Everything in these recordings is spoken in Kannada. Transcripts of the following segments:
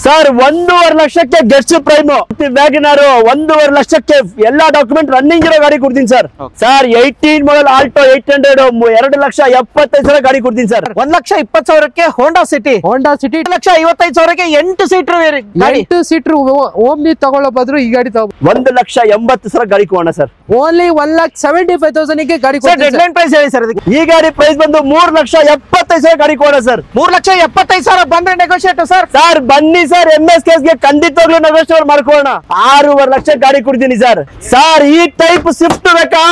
ಸರ್ 1.5 ಲಕ್ಷಕ್ಕೆ ಗೆಸ್ಟ್ ಪ್ರೈಮ್ ವ್ಯಾಗನಾರು 1.5 ಲಕ್ಷಕ್ಕೆ ಎಲ್ಲಾ ಡಾಕ್ಯುಮೆಂಟ್ ರನ್ನಿಂಗ್ ಇರೋ ಗಾಡಿ ಕೊಡ್ತೀನಿ ಸರ್. ಸರ್ 18 ಮಾಡಲ್ ಆಲ್ಟೋ 800 2,75,000 ಗಾಡಿ ಕೊಡ್ತೀನಿ ಸರ್. 1,20,000ಕ್ಕೆ ಹೋಂಡಾ ಸಿಟಿ 1,55,000ಕ್ಕೆ 8 ಸೀಟರ್ 8 ಸೀಟರ್ ಓಮ್ನಿ ತಗೊಳ್ಳೋ ಬದ್ರು ಈ ಗಾಡಿ ತಗೋ 1,80,000 ಗಾಡಿ ಕೊಡೋಣ ಸರ್. ಓನ್ಲಿ 1,75,000ಗೆ ಗಾಡಿ ಡೆಡ್ಲೈನ್ ಪ್ರೈಸ್ ಹೇಳಿ ಸರ್. ಈ ಗಾಡಿ ಪ್ರೈಸ್ ಬಂದು 3,75,000 ಗಾಡಿ ಕೊಡೋಣ ಸರ್. 3,75,000 ಬಂದ್ರೆ ನೆಗೋಷಿಯೇಟ್ ಸರ್. ಸರ್ ಬನ್ನಿ ಸರ್, MSKS ಗೆ ಖಂಡಿತವಾಗ್ಲೂ ನೆಗೋಷಿಯೇಟ್ ಮಾಡ್ಕೊಳ್ಳೋಣ. 6.5 ಲಕ್ಷ ಗಾಡಿ ಕೊಡ್ತೀನಿ ಸರ್. ಸರ್ ಈ ಟೈಪ್ ಸ್ವಿಫ್ಟ್ ಬೇಕಾ?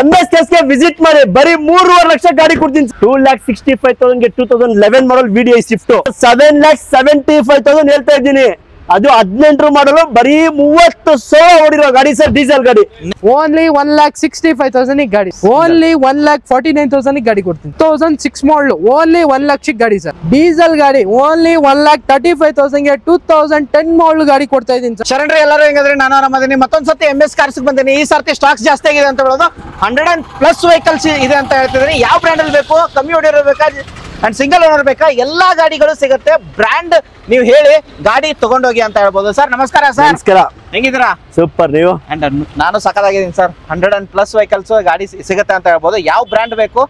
MSKS ಗೆ ವಿಸಿಟ್ ಮಾಡಿ, ಬರೀ 3.5 ಲಕ್ಷ ಗಾಡಿ ಕೊಡ್ತೀನಿ. 2,65,000 ಗೆ 2011 ಮಾಡಲ್ VDI ಸ್ವಿಫ್ಟ್ 7,75,000 ಹೇಳ್ತಾ ಇದ್ದೀನಿ. ಅದು 18 ಮಾಡಲು ಬರೀ 30,000 ಓಡಿರೋ ಗಾಡಿ ಸರ್, ಡೀಸೆಲ್ ಗಾಡಿ. ಓನ್ಲಿ 1,65,000 ಗಾಡಿ, ಓನ್ಲಿ 1,49,000 ಗಾಡಿ ಕೊಡ್ತೀನಿ. 2006 ಮಾಡಲ್ ಓನ್ಲಿ 1 ಲಕ್ಷ ಗಾಡಿ ಸರ್. ಡೀಸೆಲ್ ಗಾಡಿ ಓನ್ಲಿ 1,35,000ಗೆ 2010 ಮಾಡಲ್ ಗಾಡಿ ಕೊಡ್ತಾ ಇದ್ದೀನಿ ಸರ್. ಶರಣ್ರಿ ಎಲ್ಲರೂ ಹೆಂಗಂದ್ರೆ ನಾನು ಆರಾಮದೀನಿ. ಮತ್ತೊಂದ್ಸತಿ MS ಕಾರ್ಸ್ ಬಂದಿನಿ. ಈ ಸರ್ತಿ ಸ್ಟಾಕ್ಸ್ ಜಾಸ್ತಿ ಆಗಿದೆ ಅಂತ ಹೇಳೋದು. 100+ ವೆಹಿಕಲ್ಸ್ ಇದೆ ಅಂತ ಹೇಳ್ತಿದ್ದೀನಿ. ಯಾವ ಬ್ರ್ಯಾಂಡ್ ಅಲ್ಲಿ ಬೇಕು, ಕಮ್ಮಿ ಹೊಡಿರೋ ಬೇಕಾ ಅಂಡ್ ಸಿಂಗಲ್ ಓನರ್ ಬೇಕಾ, ಎಲ್ಲಾ ಗಾಡಿಗಳು ಸಿಗುತ್ತೆ. ಬ್ರ್ಯಾಂಡ್ ನೀವು ಹೇಳಿ ಗಾಡಿ ತಗೊಂಡೋಗಿ ಅಂತ ಹೇಳ್ಬೋದು. ಸರ್ ನಮಸ್ಕಾರ ಸರ್. ನಮಸ್ಕಾರ, ಹೆಂಗಿದ್ದೀರಾ? ಸೂಪರ್. ನೀವು? ಅಂಡ್ ನಾನು ಸಖತ್ತಾಗಿದ್ದೀನಿ ಸರ್. 100+ ವೆಹಿಕಲ್ಸ್ ಗಾಡಿ ಸಿಗುತ್ತೆ ಅಂತ ಹೇಳ್ಬೋದು. ಯಾವ ಬ್ರ್ಯಾಂಡ್ ಬೇಕು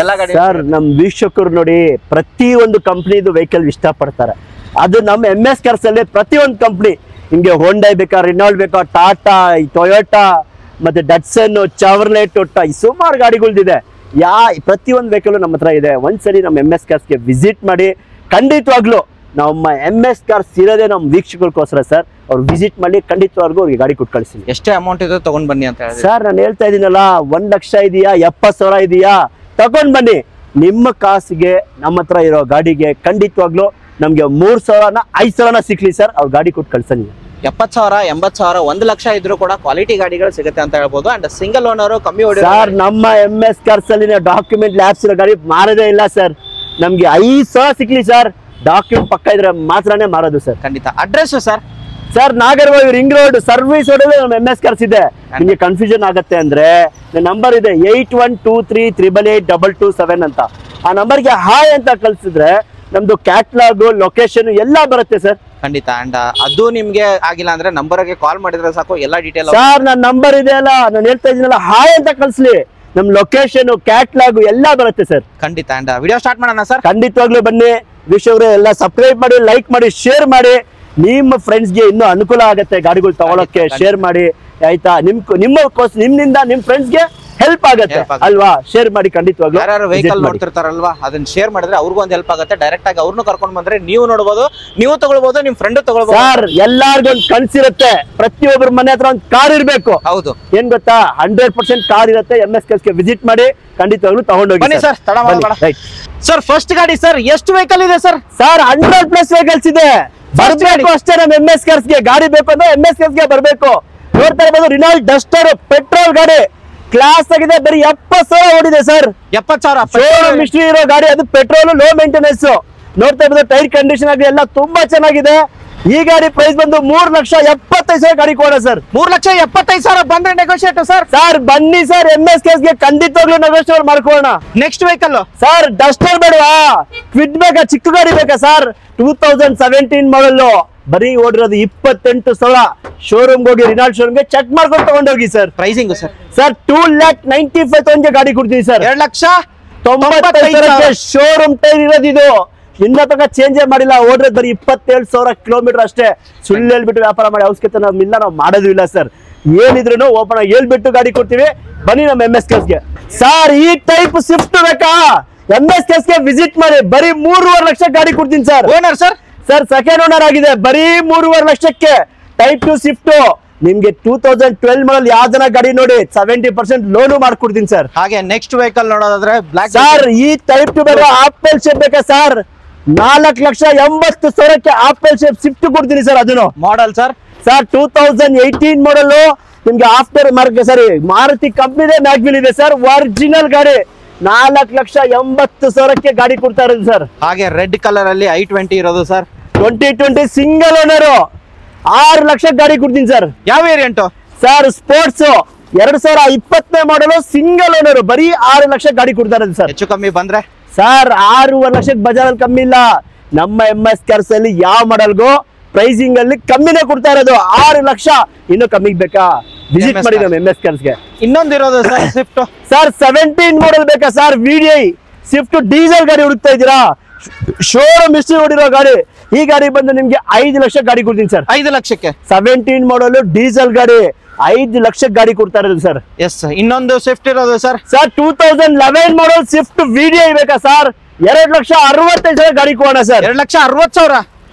ಎಲ್ಲಾ ಗಾಡಿ ಸರ್. ನಮ್ ವೀಕ್ಷಕರು ನೋಡಿ, ಪ್ರತಿ ಒಂದು ಕಂಪ್ನಿದು ವೆಹಿಕಲ್ ಇಷ್ಟಪಡ್ತಾರೆ. ಅದು ನಮ್ಮ MS ಕಾರ್ಸ್ ಅಲ್ಲಿ ಪ್ರತಿಯೊಂದು ಕಂಪ್ನಿ, ನಿಮ್ಗೆ ಹೋಂಡೈ ಬೇಕಾ, ರಿನಾಲ್ಡ್ ಬೇಕಾ, ಟಾಟಾ, ಟೊಯೋಟಾ, ಮತ್ತೆ ಡಟ್ಸನ್, ಚಾವರ್ಲೆಟ್, ಸುಮಾರು ಗಾಡಿಗಳಿದೆ. ಪ್ರತಿಯೊಂದು ವೆಹಿಕಲ್ ನಮ್ಮ ಹತ್ರ ಇದೆ. ಒಂದ್ಸರಿ ನಮ್ಮ MS ಕಾರ್ಸ್ಗೆ ವಿಸಿಟ್ ಮಾಡಿ. ಖಂಡಿತವಾಗ್ಲು ನಮ್ಮ MS ಕಾರ್ಸ್ ಇರೋದೇ ನಮ್ಮ ವೀಕ್ಷಕರಿಗೋಸ್ಕರ ಸರ್. ಅವ್ರು ವಿಸಿಟ್ ಮಾಡಿ ಖಂಡಿತವಾಗ್ಲೂ ಅವ್ರಿಗೆ ಗಾಡಿ ಕೊಟ್ಟು ಕಳಿಸ್ತೀನಿ. ಎಷ್ಟೇ ಅಮೌಂಟ್ ಇದೆ ತಗೊಂಡ್ ಬನ್ನಿ ಅಂತ ಹೇಳಿ ಸರ್. ನಾನು ಹೇಳ್ತಾ ಇದೀನಲ್ಲ, 1 ಲಕ್ಷ ಇದೆಯಾ, 70,000 ಇದೆಯಾ, ತಗೊಂಡ್ ಬನ್ನಿ. ನಿಮ್ಮ ಕಾಸಿಗೆ ನಮ್ಮ ಹತ್ರ ಇರೋ ಗಾಡಿಗೆ ಖಂಡಿತವಾಗ್ಲೂ ನಮ್ಗೆ 3,000 5,000 ಸಿಕ್ಲಿ ಸರ್, ಅವ್ರು ಗಾಡಿ ಕೊಟ್ಟು ಕಳ್ಸನಿ. 70,000 80,000 1 ಲಕ್ಷ ಇದ್ರೂ ಕೂಡ ಕ್ವಾಲಿಟಿ ಗಾಡಿಗಳು ಸಿಗುತ್ತೆ ಅಂತ ಹೇಳ್ಬೋದು. ಅಂಡ್ ಸಿಂಗಲ್ ಓನರ್ ಕಮ್ಮಿ ಹೊಡಿ ಸರ್. ನಮ್ಮ MS ಕಾರ್ಸ್ ಅಲ್ಲಿ ಡಾಕ್ಯುಮೆಂಟ್ ಲ್ಯಾಬ್ಸ್ ಇರೋ ಗಾಡಿ ಮಾರದೇ ಇಲ್ಲ ಸರ್. ನಮ್ಗೆ 5,000 ಸಿಕ್ಲಿ ಸರ್, ಡಾಕ್ಯುಮೆಂಟ್ ಪಕ್ಕ ಇದ್ರೆ ಮಾತ್ರನೇ ಮಾರೋದು ಸರ್. ಖಂಡಿತ. Address sir? Sir Nagarbhavi ring road service road ನಮ್ಮ MS ಕಾರ್ಸ್ ಇದೆ. ನಿಮ್ಗೆ ಕನ್ಫ್ಯೂಷನ್ ಆಗತ್ತೆ ಅಂದ್ರೆ ನಂಬರ್ ಇದೆ 8123888227 ಅಂತ. ಆ ನಂಬರ್ಗೆ ಹಾಯ್ ಅಂತ ಕಳ್ಸಿದ್ರೆ ನಮ್ದು ಕ್ಯಾಟ್ಲಾಗ್, ಲೊಕೇಶನ್ ಎಲ್ಲ ಬರುತ್ತೆ ಸರ್. ಖಂಡಿತ. ಅಂಡ್ ಅದು ನಿಮ್ಗೆ ಆಗಿಲ್ಲ ಅಂದ್ರೆ ನಂಬರ್ಗೆ ಕಾಲ್ ಮಾಡಿದ್ರೆ ಸಾಕು, ಎಲ್ಲ ಡೀಟೇಲ್. ಸರ್ ನನ್ನ ನಂಬರ್ ಇದೆ ಅಲ್ಲ, ನಾನು ಹೇಳ್ತಾ ಇದೀನಲ್ಲ, ಹಾಯ್ ಅಂತ ಕಳ್ಸ್ಲಿ, ನಮ್ ಲೊಕೇಶನ್, ಕ್ಯಾಟ್ಲಾಗ್ ಎಲ್ಲ ಬರುತ್ತೆ ಸರ್. ಖಂಡಿತ. ಅಂಡ್ ವಿಡಿಯೋ ಸ್ಟಾರ್ಟ್ ಮಾಡೋಣ ಸರ್. ಖಂಡಿತವಾಗ್ಲೂ ಬನ್ನಿ ವೀಕ್ಷಕರು, ಎಲ್ಲ ಸಬ್ಸ್ಕ್ರೈಬ್ ಮಾಡಿ, ಲೈಕ್ ಮಾಡಿ, ಶೇರ್ ಮಾಡಿ. ನಿಮ್ಮ ಫ್ರೆಂಡ್ಸ್ಗೆ ಇನ್ನೂ ಅನುಕೂಲ ಆಗುತ್ತೆ ಗಾಡಿಗಳು ತಗೊಳಕ್ಕೆ. ಶೇರ್ ಮಾಡಿ ಆಯ್ತಾ? ನಿಮ್ಮಿಂದ ನಿಮ್ ಫ್ರೆಂಡ್ಸ್ಗೆ ಹೆಲ್ಪ್ ಆಗುತ್ತೆ ಅಲ್ವಾ? ಶೇರ್ ಮಾಡಿ ಖಂಡಿತವಾಗ್ಲೂ. ಯಾರು ವೆಹಿಕಲ್ ನೋಡ್ತಿರ್ತಾರಲ್ವಾ, ಅದನ್ನ ಶೇರ್ ಮಾಡಿದ್ರೆ ಅವ್ರಿಗೂ ಒಂದು ಹೆಲ್ಪ್ ಆಗುತ್ತೆ. ಡೈರೆಕ್ಟ್ ಆಗಿ ಅವ್ರನ್ನು ಕರ್ಕೊಂಡು ಬಂದ್ರೆ ನೀವು ನೋಡಬಹುದು, ನೀವು ತಗೊಳ್ಬಹುದು, ನಿಮ್ ಫ್ರೆಂಡ್ ತಗೊಳ್ಬಹುದು. ಸರ್ ಎಲ್ಲಾರ್ಗು ಒಂದು ಕನ್ಸಿರುತ್ತೆ, ಪ್ರತಿಯೊಬ್ಬರ ಮನೆ ಹತ್ರ ಒಂದು ಕಾರ್ ಇರ್ಬೇಕು. ಹೌದು. ಏನ್ ಗೊತ್ತಾ, 100% ಕಾರ್ ಇರುತ್ತೆ. MS ಕಾರ್ಸ್ಗೆ ವಿಸಿಟ್ ಮಾಡಿ, ಖಂಡಿತವಾಗ್ಲೂ ತಗೊಂಡೋಗಿ ಬನ್ನಿ ಸರ್. ತಡ ಮಾಡಬೇಡ. ಸರ್ ಫಸ್ಟ್ ಗಾಡಿ ಸರ್, ಎಷ್ಟು ವೆಹಿಕಲ್ ಇದೆ ಸರ್? ಸರ್ 100+ ವೆಹಿಕಲ್ಸ್ ಇದೆ. ಬರ್ಬೇಕು ಅಷ್ಟೇ ನಮ್ಮ MS ಕಾರ್ಸ್ಗೆ. ಗಾಡಿ ಬೇಕು ಅಂದ್ರೆ MS ಕಾರ್ಸ್ಗೆ ಬರ್ಬೇಕು. ನೋಡ್ತಾ ಇರ್ಬೋದು, ರಿನಾಲ್ಡ್ ಡಸ್ಟರ್ ಪೆಟ್ರೋಲ್ ಗಾಡಿ, ಕ್ಲಾಸ್ ಆಗಿದೆ. ಬರೀ 70,000 ಓಡಿದೆ ಸರ್. 70,000 ಮಿಸ್ಟ್ರಿ ಇರೋ ಗಾಡಿ, ಅದು ಪೆಟ್ರೋಲ್, ಲೋ ಮೇಂಟೆನೆನ್ಸ್. ನೋಡ್ತಾ ಇರ್ಬೋದು, ಟೈರ್ ಕಂಡೀಷನ್ ಆಗಿ ಎಲ್ಲ ತುಂಬಾ ಚೆನ್ನಾಗಿದೆ. ಈ ಗಾಡಿ ಪ್ರೈಸ್ ಬಂದು 3,75,000 ಗಾಡಿ ಕೊಡ ಸರ್. 3,75,000 ಬಂದ್ರೆ ನೆಗೋಷಿಯೇಟ್ ಸರ್. ಸರ್ ಬನ್ನಿ ಸರ್, MS ಕಾರ್ಸ್ಗೆ ಖಂಡಿತವಾಗ್ಲೂ ನೆಗೋಷಿಯೇಟ್ ಮಾಡ್ಕೊಳ್ಳೋಣ. ನೆಕ್ಸ್ಟ್ ವೆಹಿಕಲ್ ಸರ್ ಡಸ್ಟರ್ ಬೇಡವಾ, ಕ್ವಿಡ್ ಬೇಕಾ, ಚಿಕ್ಕ ಗಾಡಿ ಬೇಕಾ ಸರ್? 2017 ಮಾಡಲ್, ಬರೀ ಓಡಿರೋದು 28,000. ಶೋರೂಮ್ ಹೋಗಿ, ರಿನಾಲ್ಡ್ ಶೋರೂಮ್ಗೆ ಚೆಕ್ ಮಾಡ್ಕೊಂಡು ತಗೊಂಡೋಗಿ ಸರ್. Pricing sir? ಸರ್ 2,95,000 ಗಾಡಿ ಕೊಡ್ತೀವಿ ಸರ್. 2,95,000 ಶೋರೂಮ್ ಟೈರ್ ಇರೋದು ಇದು. ಇನ್ನ ತನಕ ಚೇಂಜ್ ಮಾಡಿಲ್ಲ. ಓಡಿರೋದು ಬರೀ 27,000 ಕಿಲೋಮೀಟರ್ ಅಷ್ಟೇ. ಸುಳ್ಳು ಹೇಳ್ಬಿಟ್ಟು ವ್ಯಾಪಾರ ಮಾಡಿ ಅವಶ್ಯಕತೆ ನಮ್ಮಿಲ್ಲ, ನಾವು ಮಾಡೋದು ಇಲ್ಲ ಸರ್. ಏನಿದ್ರು ಓಪನ್ ಆಗಿ ಹೇಳ್ಬಿಟ್ಟು ಗಾಡಿ ಕೊಡ್ತೀವಿ. ಬನ್ನಿ ನಮ್ಮ MS ಕಾರ್ಸ್ಗೆ. ಸರ್ ಈ ಟೈಪ್ ಸ್ವಿಫ್ಟ್ ಬೇಕಾ? MS ಕಾರ್ಸ್ಗೆ ವಿಸಿಟ್ ಮಾಡಿ, ಬರೀ 3.5 ಲಕ್ಷ ಗಾಡಿ ಕೊಡ್ತೀನಿ sir. Owner sir? Sir second owner ಆಗಿದೆ, ಬರೀ 3.5 ಲಕ್ಷಕ್ಕೆ. ಟೈಪ್ 2 ಸ್ವಿಫ್ಟ್ ನಿಮ್ಗೆ 2012 ಮಾಡಲ್ ಯಾವ್ದನ ಗಾಡಿ ನೋಡಿ 70% ಲೋನು ಮಾಡ್ಕೊಡ್ತೀನಿ ಸರ್. ಹಾಗೆ ನೆಕ್ಸ್ಟ್ ವೆಹಿಕಲ್ ನೋಡೋದಾದ್ರೆ ಬ್ಲಾಕ್ ಸರ್ ಈ ಟೈಪ್ 2 ಬೇಡ, ಆಪಲ್ ಶೇಪ್ ಬೇಕಾ ಸರ್? 4,80,000ಕ್ಕೆ ಆಪಲ್ ಶೇಪ್ ಸ್ವಿಫ್ಟ್ ಕೊಡ್ತೀನಿ ಸರ್. ಅದನ್ನು ಮಾಡಲ್ ಸರ್? ಸರ್ 2018 ಮಾಡಲ್ ನಿಮ್ಗೆ ಆಫ್ಟರ್ ಮಾರ್ಕೆಟ್, ಸರಿ ಮಾರುತಿ ಕಂಪ್ನಿದೆ, ಮ್ಯಾಗ್ವಿಲ್ ಇದೆ ಸರ್. ಒರಿಜಿನಲ್ ಗಾಡಿ 4,80,000ಕ್ಕೆ ಗಾಡಿ ಕೊಡ್ತಾ ಇರೋದು ಸರ್. ಹಾಗೆ ರೆಡ್ ಕಲರ್ ಅಲ್ಲಿ i20 ಇರೋದು ಸರ್. 2020 ಸಿಂಗಲ್ ಓನರ್ 6 ಲಕ್ಷ ಗಾಡಿ ಕೊಡ್ತೀನಿ ಸರ್. ಯಾವ ವೇರಿಯಂಟ್ ಸರ್? ಸ್ಪೋರ್ಟ್ಸ್ 2020 ಮಾಡಲು ಸಿಂಗಲ್ ಓನರ್, ಬರೀ 6 ಲಕ್ಷ ಗಾಡಿ ಕೊಡ್ತಾ ಇರೋದು ಸರ್. ಹೆಚ್ಚು ಕಮ್ಮಿ ಬಂದ್ರೆ ಸರ್ 6.5 ಲಕ್ಷಕ್ಕೆ ಬಜಾರಲ್ಲಿ ಕಮ್ಮಿ ಇಲ್ಲ. ನಮ್ಮ MS ಕಾರ್ಸ್ ಅಲ್ಲಿ ಯಾವ ಮಾಡಲ್ಗೂ ಪ್ರೈಸಿಂಗ್ ಅಲ್ಲಿ ಕಮ್ಮಿನೇ ಕೊಡ್ತಾ ಇರೋದು 6 ಲಕ್ಷ. ಇನ್ನು ಕಮ್ಮಿಗೆ ಬೇಕಾ ವಿಸಿಟ್ ಮಾಡಿ ನಮ್ಮ MS Cars ಗೆ. ಇನ್ನೊಂದು ಇರೋದು ಸರ್ ಸ್ವಿಫ್ಟ್ ಸರ್ 17 ಮಾಡಲ್ ಬೇಕಾ ಸರ್? VDI ಸ್ವಿಫ್ಟ್ ಡೀಸೆಲ್ ಗಾಡಿ ಹುಡುಕ್ತಾ ಇದ್ದೀರಾ? ಶೋರೂಮ್ ಹಿಸ್ಟ್ರಿ ಹೊಡಿರೋ ಗಾಡಿ. ಈ ಗಾಡಿ ಬಂದು ನಿಮ್ಗೆ 5 ಲಕ್ಷ ಗಾಡಿ ಕೊಡ್ತೀನಿ ಸರ್. 5 ಲಕ್ಷಕ್ಕೆ 17 ಮಾಡಲ್ ಡೀಸೆಲ್ ಗಾಡಿ 5 ಲಕ್ಷಕ್ಕೆ ಗಾಡಿ ಕೊಡ್ತಾ ಇರೋದು ಸರ್. ಎಸ್ ಇನ್ನೊಂದು ಸ್ವಿಫ್ಟ್ ಇರೋದು sir. Sir 2011 model Swift VDI ಬೇಕಾ ಸರ್? 2,65,000 ಗಾಡಿ ಕೊಡೋಣ sir. 2,60,000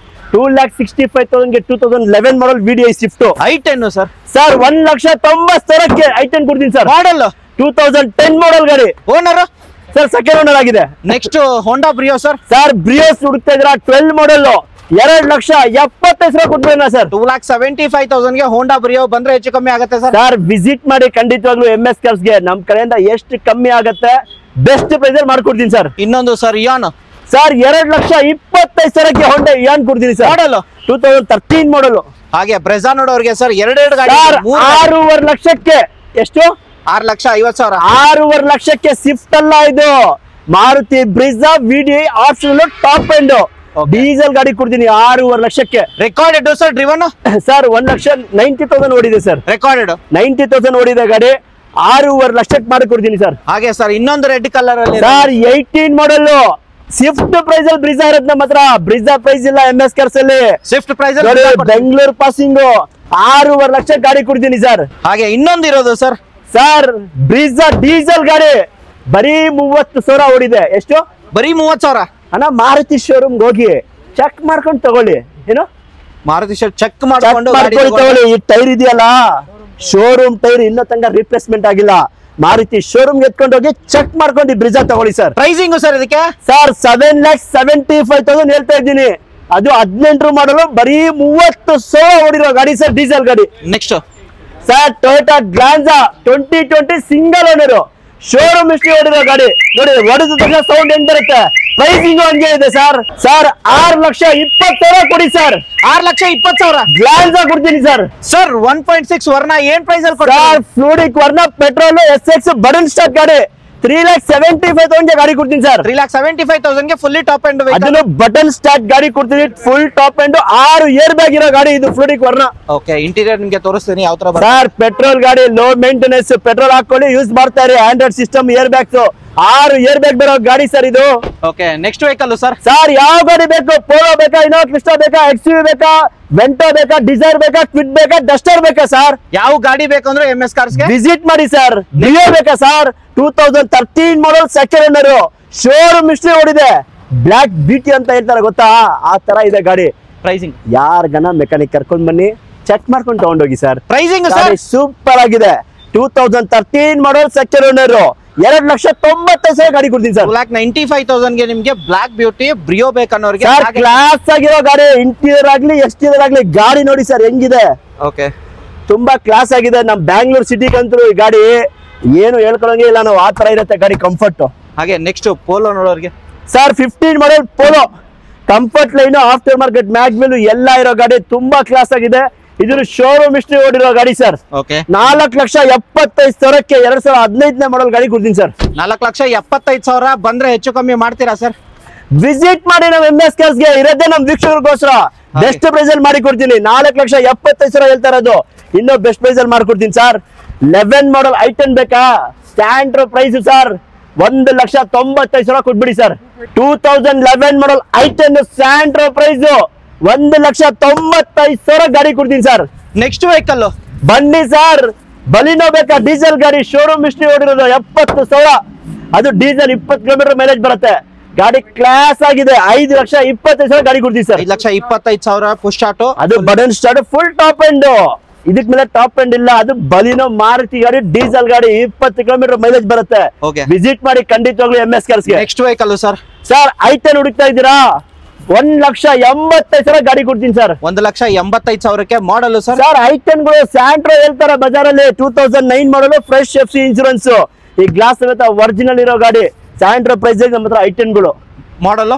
2,65,000 2011 model VDI Swift. i10 sir. Sir 1,90,000ಕ್ಕೆ i10 ಕೊಡ್ತೀನಿ ಸರ್. ಮಾಡಲ್ 2010 ಮಾಡಲ್ ಗಾಡಿ. ಓನರ್ ಸರ್ ಸೆಕೆಂಡ್ ಓನರ್ ಆಗಿದೆ. Next Honda Brio sir. Sir Brios ಹುಡುಕ್ತಾ ಇದ್ರ 12 ಮಾಡಲ್ 2,70,000 ಕೊಟ್ಬಿಡೋಣ ಸರ್. 2,75,000ಗೆ ಹೋಂಡಾ ಬ್ರಿಯೋ ಬಂದ್ರೆ ಹೆಚ್ಚು ಕಮ್ಮಿ ಆಗುತ್ತೆ ಸರ್. ಸರ್ ವಿಸಿಟ್ ಮಾಡಿ ಖಂಡಿತವಾಗ್ಲೂ MS Cars ಗೆ. ನಮ್ ಕಡೆಯಿಂದ ಎಷ್ಟು ಕಮ್ಮಿ ಆಗುತ್ತೆ ಬೆಸ್ಟ್ ಪ್ರೈಸ್ ಮಾಡ್ಕೊಡ್ತೀನಿ ಸರ್. ಇನ್ನೊಂದು ಸರ್ ಇಯಾನ್ ಸರ್ 2,25,000ಕ್ಕೆ ಹೋಂಡಾ ಇಯಾನ್ ಕೊಡ್ತೀನಿ ಸರ್. ಮಾಡಲ್ 2013 ಮಾಡಲ್. ಹಾಗೆ ಬ್ರೆಜಾ ನೋಡೋರಿಗೆ ಸರ್ ಎರಡು ಗಾಡಿ ಸರ್ 6,500,000 ಲಕ್ಷಕ್ಕೆ ಎಷ್ಟು? 6,50,000 6,500,000 ಲಕ್ಷಕ್ಕೆ ಸ್ವಿಫ್ಟ್ ಅಲ್ಲ ಇದು, Maruti Brezza VDI option top end diesel ಗಾಡಿ ಕೊಡ್ತೀನಿ 6,500,000 ಲಕ್ಷಕ್ಕೆ. ರೆಕಾರ್ಡೆಡ್ ಸರ್ ಡ್ರಿವನ್ ಸರ್ 1,90,000 ಓಡಿದೆ ಸರ್. ರೆಕಾರ್ಡೆಡ್ 90,000 ಓಡಿದೆ ಗಾಡಿ 6,500,000 ಲಕ್ಷಕ್ಕೆ ಮಾಡಿ ಕೊಡ್ತೀನಿ ಸರ್. ಹಾಗೆ ಸರ್ ಇನ್ನೊಂದು ರೆಡ್ ಕಲರ್ ಅಲ್ಲಿ ಸರ್ 18 ಮಾಡಲ್ ಸ್ವಿಫ್ಟ್ ಪ್ರೈಸ್ ಅಲ್ಲಿ ಬ್ರಿಜಾ ಇರೋದ್ ನಮ್ಮ ಹತ್ರ. ಬ್ರಿಜಾ ಪ್ರೈಸ್ ಇಲ್ಲ MS Cars ಅಲ್ಲಿ. ಸ್ವಿಫ್ಟ್ ಪ್ರೈಸ್ ಬೆಂಗಳೂರು ಪಾಸಿಂಗ್ 6,500,000 ಲಕ್ಷಕ್ಕೆ ಗಾಡಿ ಕೊಡ್ತೀನಿ ಸರ್. ಹಾಗೆ ಇನ್ನೊಂದು ಇರೋದು ಸರ್. ಸರ್ ಬ್ರಿಜಾ ಡೀಸೆಲ್ ಗಾಡಿ ಬರೀ 30,000 ಓಡಿದೆ. ಎಷ್ಟು? ಬರೀ 30,000 ಅಣ್ಣ ಮಾರುತಿ ಶೋರೂಮ್ ಹೋಗಿ ಚೆಕ್ ಮಾಡ್ಕೊಂಡು ತಗೊಳ್ಳಿ. ಏನು ಮಾರುತಿ ಚೆಕ್ ಚೆಕ್ ಮಾಡ್ಕೊಂಡು ಮಾಡ್ಕೊಂಡು ತಗೊಳ್ಳಿ. ಈ ಟೈರ್ ಇದೆಯಲ್ಲ ಶೋರೂಮ್ ಟೈರ್ ಇನ್ನೂ ತನಕ ರಿಪ್ಲೇಸ್ಮೆಂಟ್ ಆಗಿಲ್ಲ. ಮಾರುತಿ ಶೋರೂಮ್ ಎತ್ಕೊಂಡು ಹೋಗಿ ಚೆಕ್ ಮಾಡ್ಕೊಂಡು ಈ ಬ್ರಿಜಾ ತಗೊಳ್ಳಿ ಸರ್. ಪ್ರೈಸಿಂಗ್ ಸರ್ ಇದಕ್ಕೆ ಸರ್ 7,75,000 ಹೇಳ್ತಾ ಇದ್ದೀನಿ. ಅದು 18 ಮಾಡಲು ಬರೀ 30,000 ಓಡಿರೋ ಗಾಡಿ ಸರ್, ಡೀಸೆಲ್ ಗಾಡಿ. Next sir Toyota Glanza 2020 single owner showroom history ಓಡಿರೋ ಗಾಡಿ. ನೋಡಿ ಹೊಡೆದ ತಕ್ಷಣ ಸೌಂಡ್ ಹೆಂಗ್ ಬರುತ್ತೆ. ಪ್ರೈಸಿಂಗ್ ಹಂಗೆ ಇದೆ ಸರ್. ಸರ್ 6,20,000 ಕೊಡಿ ಸರ್. 6,20,000 ಗ್ಲಾನ್ಸಾ ಕೊಡ್ತೀನಿ ಸರ್. ಸರ್ 1.6 ವರ್ಣ ಏನ್ ಪ್ರೈಸ್ ಅಲ್ಲಿ ಸರ್ ಫ್ಲೂಡಿಕ್ ವರ್ಣ ಪೆಟ್ರೋಲ್ SX ಬಟನ್ ಸ್ಟಾರ್ಟ್ ಗಾಡಿ 3,75,000 ಗಾಡಿ ಕೊಡ್ತೀನಿ ಸರ್. 3,75,000ಗೆ ಫುಲ್ಲಿ ಟಾಪ್ ಎಂಡ್ ಅದನ್ನು ಬಟನ್ ಸ್ಟಾರ್ಟ್ ಗಾಡಿ ಕೊಡ್ತೀನಿ. Full top end 6 air bag ಇರೋ ಗಾಡಿ ಇದು ಫ್ಲೂಡಿಕ್ ವರ್ಣ. ಓಕೆ ಇಂಟೀರಿಯರ್ ನಿಮ್ಗೆ ತೋರಿಸ್ತೀನಿ ಯಾವ ತರ ಸರ್ ಪೆಟ್ರೋಲ್ ಗಾಡಿ ಲೋ ಮೇಂಟೆನೆನ್ಸ್. ಪೆಟ್ರೋಲ್ ಹಾಕೊಳ್ಳಿ ಯೂಸ್ ಮಾಡ್ತಾ ಇರಿ. Android system air bags 6 air bag ಬರೋ ಗಾಡಿ ಸರ್ ಇದು. Okay next vehicle sir. Sir ಯಾವ ಗಾಡಿ ಬೇಕು? ಪೋಲೋ ಬೇಕಾ, ಇನೋವಾ ಕ್ರಿಸ್ಟಾ ಬೇಕಾ, XUV ಬೇಕಾ, ವೆಂಟೋ ಬೇಕಾ, ಡಿಸೈರ್ ಬೇಕಾ, ಕ್ವಿಡ್ ಬೇಕಾ, ಡಸ್ಟರ್ ಬೇಕಾ ಸರ್? ಯಾವ ಗಾಡಿ ಬೇಕಂದ್ರೆ MS Cars ಗೆ ವಿಸಿಟ್ ಮಾಡಿ ಸರ್. ಡಿಯೋ ಬೇಕಾ sir? 2013 model second owner showroom history ಓಡಿದೆ. ಬ್ಲಾಕ್ ಬ್ಯೂಟಿ ಅಂತ ಹೇಳ್ತಾರೆ ಗೊತ್ತಾ, ಆ ತರ ಇದೆ ಗಾಡಿ. ಪ್ರೈಸಿಂಗ್ ಯಾರ್ಗನ ಮೆಕ್ಯಾನಿಕ್ ಕರ್ಕೊಂಡ್ ಬನ್ನಿ ಚೆಕ್ ಮಾಡ್ಕೊಂಡು ತಗೊಂಡೋಗಿ ಸರ್. ಪ್ರೈಸಿಂಗ್ ಸರ್ ಸೂಪರ್ ಆಗಿದೆ. 2013 ಮಾಡಲ್ ಸೆಕೆಂಡ್ ಓನರ್ 2,90,000 ಗಾಡಿ ಕೊಡ್ತೀನಿ ಸರ್. 2,95,000ಗೆ ನಿಮ್ಗೆ ಬ್ಲಾಕ್ ಬ್ಯೂಟಿ ಬ್ರಿಯೋ ಬೇಕನ್ನೋರಿಗೆ ಕ್ಲಾಸ್ ಆಗಿರೋ ಗಾಡಿ. ಇಂಟೀರಿಯರ್ ಆಗ್ಲಿ ಎಕ್ಸ್ಟೀರಿಯರ್ ಆಗ್ಲಿ ಗಾಡಿ ನೋಡಿ ಸರ್ ಹೆಂಗಿದೆ. ಓಕೆ ತುಂಬಾ ಕ್ಲಾಸ್ ಆಗಿದೆ. ನಮ್ ಬ್ಯಾಂಗ್ಳೂರ್ ಸಿಟಿಗಂತೂ ಈ ಗಾಡಿ ಏನು ಹೇಳ್ಕೊಳಂಗೆ ಇಲ್ಲ. ನಾವು ಆ ತರ ಇರುತ್ತೆ ಗಾಡಿ ಕಂಫರ್ಟ್. ಹಾಗೆ ನೆಕ್ಸ್ಟ್ ಪೋಲೋ ನೋಡೋರಿಗೆ sir 15 model Polo comfort line aftermarket mag wheel ಎಲ್ಲ ಇರೋ ಗಾಡಿ ತುಂಬಾ ಕ್ಲಾಸ್ ಆಗಿದೆ. ಇದು ಶೋರೂಮ್ ಹಿಸ್ಟ್ರಿ ಓಡಿರೋ ಗಾಡಿ ಸರ್. ಓಕೆ 4,75,000ಕ್ಕೆ 2015ನೇ ಮಾಡಲ್ ಗಾಡಿ ಕೊಡ್ತೀನಿ ಸರ್. 4,75,000 ಬಂದ್ರೆ ಹೆಚ್ಚು ಕಮ್ಮಿ ಮಾಡ್ತೀರಾ ಸರ್? ವಿಸಿಟ್ ಮಾಡಿ ನಮ್ಮ MS Cars ಗೆ. ಇರೋದೇ ನಮ್ ವೀಕ್ಷಕರಿಗೋಸ್ಕರ ಬೆಸ್ಟ್ ಪ್ರೈಸ್ ಅಲ್ಲಿ ಮಾಡಿ ಕೊಡ್ತೀನಿ. 4,75,000 ಹೇಳ್ತಾ ಇರೋದು. ಇನ್ನೂ ಬೆಸ್ಟ್ ಪ್ರೈಸ್ ಅಲ್ಲಿ ಮಾಡ್ಕೊಡ್ತೀನಿ ಸರ್. 11 ಮಾಡಲ್ i10 ಬೇಕಾ? ಸ್ಟ್ಯಾಂಡರ್ಡ್ ಪ್ರೈಸ್ ಸರ್ 1,95,000 ಕೊಟ್ಬಿಡಿ ಸರ್. 2011 ಮಾಡಲ್ i10 ಸ್ಟ್ಯಾಂಡರ್ಡ್ ಪ್ರೈಸ್ 1,95,000 ಗಾಡಿ ಕೊಡ್ತೀನಿ ಸರ್. ನೆಕ್ಸ್ಟ್ ವೆಹಿಕಲ್ ಬನ್ನಿ ಸರ್. ಬಲಿನೋ ಬೇಕಾ? ಡೀಸೆಲ್ ಗಾಡಿ ಶೋರೂಮ್ ಹಿಸ್ಟ್ರಿ ಓಡಿರೋದು 70,000. ಅದು ಡೀಸೆಲ್ 20 ಕಿಲೋಮೀಟರ್ ಮೈಲೇಜ್ ಬರುತ್ತೆ. ಗಾಡಿ ಕ್ಲಾಸ್ ಆಗಿದೆ. 5,25,000 ಗಾಡಿ ಕೊಡ್ತೀವಿ ಸರ್. 5,25,000 push auto. ಅದು button start full top end. ಇದಕ್ ಮೇಲೆ ಟಾಪ್ ಎಂಡ್ ಇಲ್ಲ. ಅದು ಬಲಿನೋ ಮಾರುತಿ ಗಾಡಿ ಡೀಸೆಲ್ ಗಾಡಿ 20 ಕಿಲೋಮೀಟರ್ ಮೈಲೇಜ್ ಬರುತ್ತೆ. ವಿಸಿಟ್ ಮಾಡಿ ಖಂಡಿತವಾಗ್ಲೂ MS Cars ಗೆ. Next vehicle sir. Sir i10 ಹುಡುಕ್ತಾ ಇದ್ದೀರಾ? 1,85,000 ಗಾಡಿ ಕೊಡ್ತೀನಿ ಸರ್. 1,85,000ಕ್ಕೆ ಮಾಡಲ್ ಸರ್. ಸರ್ i10 ಗಳು ಸ್ಯಾಂಟ್ರೋ ಹೇಳ್ತಾರೆ ಬಜಾರಲ್ಲಿ. 2009 ಮಾಡಲ್ ಫ್ರೆಶ್ FC ಇನ್ಶೂರೆನ್ಸ್. ಈ ಗ್ಲಾಸ್ ಒರಿಜಿನಲ್ ಇರೋ ಗಾಡಿ. ಸ್ಯಾಂಟ್ರೋ ಪ್ರೈಸ್ ನಮ್ಮ ಹತ್ರ i10 ಗಳು. Model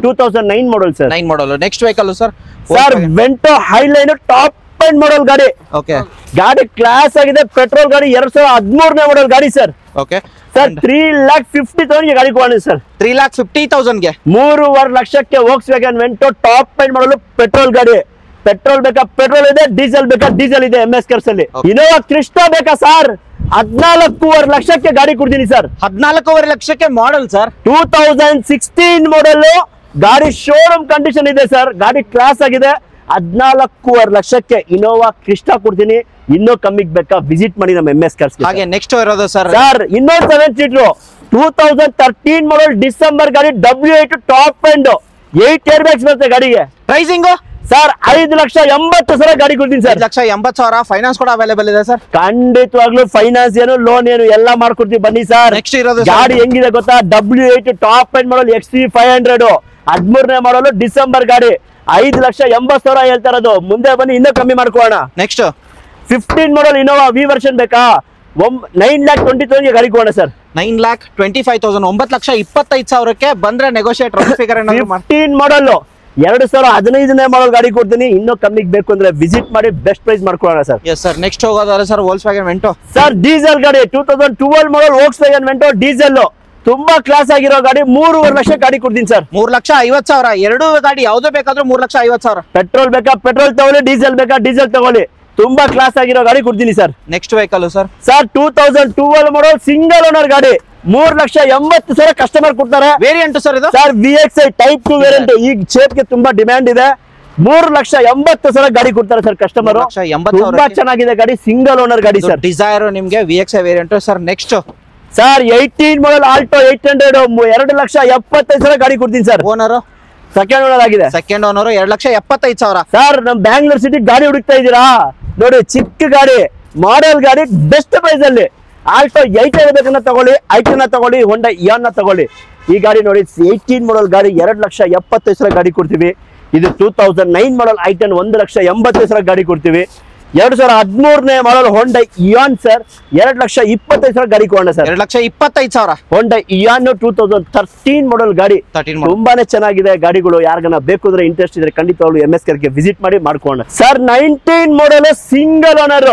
2009 model sir. 9 model. Next vehicle sir. Sir Vento Highline top end model ಗಾಡಿ. ಓಕೆ ಗಾಡಿ ಕ್ಲಾಸ್ ಆಗಿದೆ, ಪೆಟ್ರೋಲ್ ಗಾಡಿ, 2013ನೇ ಮಾಡಲ್ ಗಾಡಿ ಸರ್. ಓಕೆ ಸರ್ 3,50,000 ಗಾಡಿ ಕೊಡೋಣ ಸರ್. 3,50,000 3.5 ಲಕ್ಷಕ್ಕೆ Volkswagen Vento ಟಾಪ್ ಎಂಡ್ ಮಾಡಲು ಪೆಟ್ರೋಲ್ ಗಾಡಿ. ಪೆಟ್ರೋಲ್ ಬೇಕಾ ಪೆಟ್ರೋಲ್ ಇದೆ, ಡೀಸೆಲ್ ಬೇಕಾ ಡೀಸೆಲ್ ಇದೆ MS ಕಾರ್ಸ್ ಅಲ್ಲಿ. ಇನೋವಾ ಕ್ರಿಸ್ಟಾ ಬೇಕಾ ಸರ್, 14.5 ಲಕ್ಷಕ್ಕೆ ಗಾಡಿ ಕೊಡ್ತೀನಿ ಸರ್. 14.5 ಲಕ್ಷಕ್ಕೆ ಮಾಡಲ್ ಸರ್. 2016 ಮಾಡಲ್ ಗಾಡಿ ಶೋರೂಮ್ ಕಂಡೀಷನ್ ಇದೆ ಸರ್. ಗಾಡಿ ಕ್ಲಾಸ್ ಆಗಿದೆ. 14.5 ಲಕ್ಷಕ್ಕೆ ಇನೋವಾ ಕ್ರಿಸ್ಟಾ ಕೊಡ್ತೀನಿ. ಇನ್ನೂ ಕಮ್ಮಿಗೆ ಬೇಕಾ ವಿಸಿಟ್ ಮಾಡಿ ನಮ್ಮ MS ಕಾರ್ಸ್. ಹಾಗೆ ನೆಕ್ಸ್ಟ್ ಇರೋದು ಸರ್ ಇನ್ನೊಂದು 7 ಸೀಟರ್ 2013 ಮಾಡಲ್ ಡಿಸೆಂಬರ್ ಗಾಡಿ, W8 top end, 8 air bags ಬರುತ್ತೆ ಗಾಡಿಗೆ. ಪ್ರೈಸಿಂಗ್ ಸರ್ 5,80,000 ಗಾಡಿ ಕೊಡ್ತೀನಿ ಸರ್. 5,80,000 ಫೈನಾನ್ಸ್ ಕೂಡ ಅವೈಲೇಬಲ್ ಇದೆ ಸರ್. ಖಂಡಿತವಾಗ್ಲೂ ಫೈನಾನ್ಸ್ ಏನು ಲೋನ್ ಏನು ಎಲ್ಲ ಮಾಡ್ಕೊಡ್ತೀವಿ ಬನ್ನಿ ಸರ್. ನೆಕ್ಸ್ಟ್ ಇರೋದು ಗಾಡಿ ಹೆಂಗಿದೆ ಗೊತ್ತಾ, W8 ಟಾಪ್ ಎಂಡ್ ಮಾಡಲ್, XT500 13ನೇ ಮಾಡಲು ಡಿಸೆಂಬರ್ ಗಾಡಿ, 5,80,000 ಹೇಳ್ತಾ ಇರೋದು. ಮುಂದೆ ಬನ್ನಿ ಇನ್ನೂ ಕಮ್ಮಿ ಮಾಡ್ಕೋಣ. Next 15 model Innova V version ಬೇಕಾ, 9,20,000 ಗಾಡಿ ಕೊಡೋಣ ಸರ್. 9,25,000 9,25,000ಕ್ಕೆ ಬಂದ್ರೆ ನೆಗೋಷಿಯೇಟ್ ಫಿಗರ್ 15 ಮಾಡಲ್ 2015ನೇ ಮಾಡಲ್ ಗಾಡಿ ಕೊಡ್ತೀನಿ. ಇನ್ನೂ ಕಮ್ಮಿಗೆ ಬೇಕು ಅಂದ್ರೆ ವಿಸಿಟ್ ಮಾಡಿ ಬೆಸ್ಟ್ ಪ್ರೈಸ್ ಮಾಡ್ಕೊಳ್ಳೋಣ ಸರ್. ಎಸ್ ಸರ್ ನೆಕ್ಸ್ಟ್ ಹೋಗೋದಾದ್ರೆ sir Volkswagen Vento sir diesel ಗಾಡಿ 2012 ಮಾಡಲ್ Volkswagen Vento ಡೀಸೆಲ್, ತುಂಬಾ ಕ್ಲಾಸ್ ಆಗಿರೋ ಗಾಡಿ. 3.5 ಲಕ್ಷ ಗಾಡಿ ಕೊಡ್ತೀನಿ ಸರ್. 3,50,000 ಎರಡು ಗಾಡಿ ಯಾವ್ದು ಬೇಕಾದ್ರೂ 3,50,000. ಪೆಟ್ರೋಲ್ ಬೇಕಾ ಪೆಟ್ರೋಲ್ ತಗೊಳ್ಳಿ, ಡೀಸೆಲ್ ಬೇಕಾ ಡೀಸೆಲ್ ತಗೊಳ್ಳಿ, ತುಂಬಾ ಕ್ಲಾಸ್ ಆಗಿರೋ ಗಾಡಿ ಕೊಡ್ತೀನಿ ಸರ್. ನೆಕ್ಸ್ಟ್ ವೆಹಿಕಲ್ ಸರ್ 2012 ಮಾಡಲ್ ಸಿಂಗಲ್ ಓನರ್ ಗಾಡಿ, 3,80,000 ಕಸ್ಟಮರ್ ಕೊಡ್ತಾರೆ. ವೇರಿಯಂಟ್ ಸರ್ ಇದು ಸರ್ VXI ಟೈಪ್ 2 ವೇರಿಯಂಟ್. ಈಗ ಶೇಪ್ ಗೆ ತುಂಬಾ ಡಿಮ್ಯಾಂಡ್ ಇದೆ. 3,80,000 ಗಾಡಿ ಕೊಡ್ತಾರೆ ಸರ್ ಕಸ್ಟಮರ್. 3,80,000 ತುಂಬಾ ಚೆನ್ನಾಗಿದೆ ಗಾಡಿ, ಸಿಂಗಲ್ ಓನರ್ ಗಾಡಿ ಸರ್. ಡಿಸೈರ್ ನಿಮ್ಗೆ VXI variant sir. Next sir 18 ಮಾಡಲ್ ಆಲ್ಟೋ 800 2,70,000 ಗಾಡಿ ಕೊಡ್ತೀನಿ ಸರ್. ಓನರ್ ಸೆಕೆಂಡ್ ಓನರ್ ಆಗಿದೆ. Second owner 2,75,000. ಸರ್ ನಮ್ ಬ್ಯಾಂಗ್ಳೂರ್ ಸಿಟಿ ಗಾಡಿ ಹುಡುಕ್ತಾ ಇದ್ದೀರಾ ನೋಡಿ, ಚಿಕ್ಕ ಗಾಡಿ ಮಾಡೆಲ್ ಗಾಡಿ ಬೆಸ್ಟ್ ಪ್ರೈಸ್ ಅಲ್ಲಿ. ಆಲ್ಟೋ 800 ಬೇಕನ್ನ ತಗೊಳ್ಳಿ, ಐಟನ್ನ ತಗೊಳ್ಳಿ, ಹೋಂಡಾ ಇಯಾನ್ ತಗೊಳ್ಳಿ. ಈ ಗಾಡಿ ನೋಡಿ 18 ಮಾಡಲ್ ಗಾಡಿ, 2,75,000 ಗಾಡಿ ಕೊಡ್ತೀವಿ. ಇದು 2009 ಮಾಡಲ್ ಐಟನ್ 1,80,000 ಗಾಡಿ ಕೊಡ್ತೀವಿ. 2013ನೇ ಮಾಡಲ್ ಹೋಂಡಾ ಇಯಾನ್ ಸರ್, 2,20,000 ಗಾಡಿ ಕೊಡೋಣ ಸರ್. 2,25,000 ಹೋಂಡಾ ಇಯಾನ್ 2013 ಮಾಡಲ್ ಗಾಡಿ, 13 ಮಾಡಲ್ ತುಂಬಾನೇ ಚೆನ್ನಾಗಿದೆ ಗಾಡಿಗಳು. ಯಾರಿಗಾನ ಬೇಕು ಅಂದ್ರೆ ಇಂಟ್ರೆಸ್ಟ್ ಇದ್ರೆ ಖಂಡಿತವಾಗ್ಲೂ MS ಕಾರ್ಗೆ ವಿಸಿಟ್ ಮಾಡಿ ಮಾಡ್ಕೋಣ sir. 19 model single owner,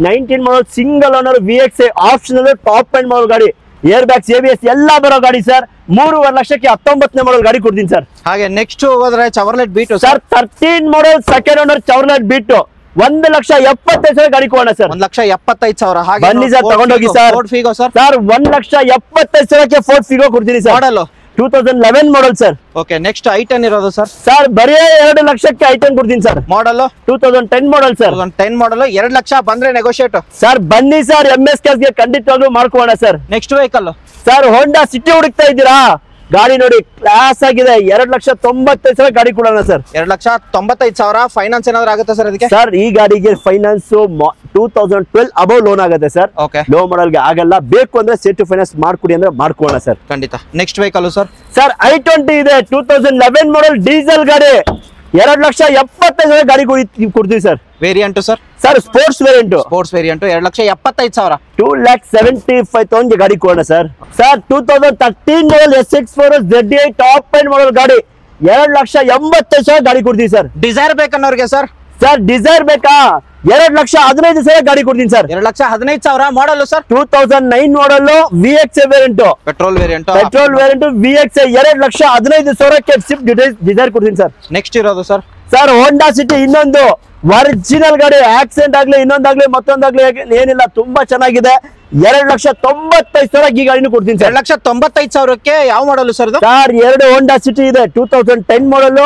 19 model single owner VXI optional top end model ಗಾಡಿ, ಏರ್ ಬ್ಯಾಗ್ಸ್ ABS ಎಲ್ಲ ಬರೋ ಗಾಡಿ ಸರ್. 3.5 ಲಕ್ಷಕ್ಕೆ 19ನೇ ಮಾಡಲ್ ಗಾಡಿ ಕೊಡ್ತೀನಿ ಸರ್. ಹಾಗೆ ನೆಕ್ಸ್ಟ್ ಹೋಗೋದ್ರೆ Chevrolet Beat sir 13 model second owner Chevrolet Beat, 1,70,000 ಗಾಡಿ ಕೊಡೋಣ ಸರ್. 1,70,000 ಹಾಗೆ ಬನ್ನಿ ಸರ್ ತಗೊಂಡೋಗಿ sir. Ford Figo sir. Sir 1,70,000ಕ್ಕೆ Ford Figo ಕೊಡ್ತೀನಿ sir. Model 2011 model sir. Okay next i ten ಇರೋದು ಸರ್. ಸರ್ ಬರೀ 2 ಲಕ್ಷಕ್ಕೆ ಐಟನ್ ಕೊಡ್ತೀನಿ sir. Model 2010 model sir. 2010 model 2 lakh ಬಂದ್ರೆ ನೆಗೋಷಿಯೇಟ್ ಸರ್. ಬನ್ನಿ ಸರ್ MS ಕಾರ್ಗೆ ಖಂಡಿತವಾಗ್ಲೂ ಮಾಡ್ಕೋಣ sir. Next vehicle sir Honda City ಹುಡುಕ್ತಾ ಇದ್ದೀರಾ, ಗಾಡಿ ನೋಡಿ ಕ್ಲಾಸ್ ಆಗಿದೆ, 2,95,000 ಗಾಡಿ ಕೊಡೋಣ ಸರ್. 2,95,000 ಫೈನಾನ್ಸ್ ಏನಾದ್ರು ಆಗುತ್ತೆ ಸರ್ ಅದಕ್ಕೆ? ಸರ್ ಈ ಗಾಡಿಗೆ ಫೈನಾನ್ಸ್ 2012 ಅಬೌವ್ ಲೋನ್ ಆಗುತ್ತೆ ಸರ್. ಓಕೆ ಲೋ ಮಾಡಲ್ಗೆ ಆಗಲ್ಲ, ಬೇಕು ಅಂದ್ರೆ ಸೇಫ್ಟಿ ಫೈನಾನ್ಸ್ ಮಾಡ್ಕೊಡಿ ಅಂದ್ರೆ ಮಾಡ್ಕೋಣ ಸರ್. ಖಂಡಿತ. Next vehicle sir. Sir I20 ಇದೆ 2011 ಮಾಡಲ್ ಡೀಸೆಲ್ ಗಾಡಿ, 2,70,000 ಗಾಡಿ ಕೊಡ್ತೀವಿ ಸರ್. Variant sir. Sir sports variant, sports variant 2,75,000. 2,75,000 ಗಾಡಿ ಕೊಡೋಣ sir. Sir 2013 model SX4 ZDI top end model ಗಾಡಿ, 2,80,000 ಗಾಡಿ ಕೊಡ್ತೀವಿ ಸರ್. ಡಿಸೈರ್ ಬೇಕನ್ನೋರಿಗೆ ಸರ್. ಸರ್ ಡಿಸೈರ್ ಬೇಕಾ, 2,15,000 ಗಾಡಿ ಕೊಡ್ತೀನಿ sir. 2,15,000 model sir. 2009 model VXI variant, petrol variant. Petrol variant VXI 2,15,000ಕ್ಕೆ ಸ್ವಿಫ್ಟ್ ಡಿಸೈರ್ ಕೊಡ್ತೀನಿ ಸರ್. ನೆಕ್ಸ್ಟ್ ಇರೋದು ಸರ್. ಸರ್ ಹೋಂಡಾ ಸಿಟಿ ಇನ್ನೊಂದು ಒರಿಜಿನಲ್ ಗಾಡಿ, ಆಕ್ಸಿಡೆಂಟ್ ಆಗ್ಲಿ ಇನ್ನೊಂದಾಗ್ಲಿ ಮತ್ತೊಂದಾಗ್ಲಿ ಏನಿಲ್ಲ, ತುಂಬಾ ಚೆನ್ನಾಗಿದೆ. 2,95,000 ಈ ಗಾಡಿನೂ ಕೊಡ್ತೀನಿ ಸರ್. 2,95,000ಕ್ಕೆ ಯಾವ ಮಾಡಲ್ ಸರ್ ಇದು? ಸರ್ 2 ಹೋಂಡಾ ಸಿಟಿ ಇದೆ 2010 ಮಾಡಲ್,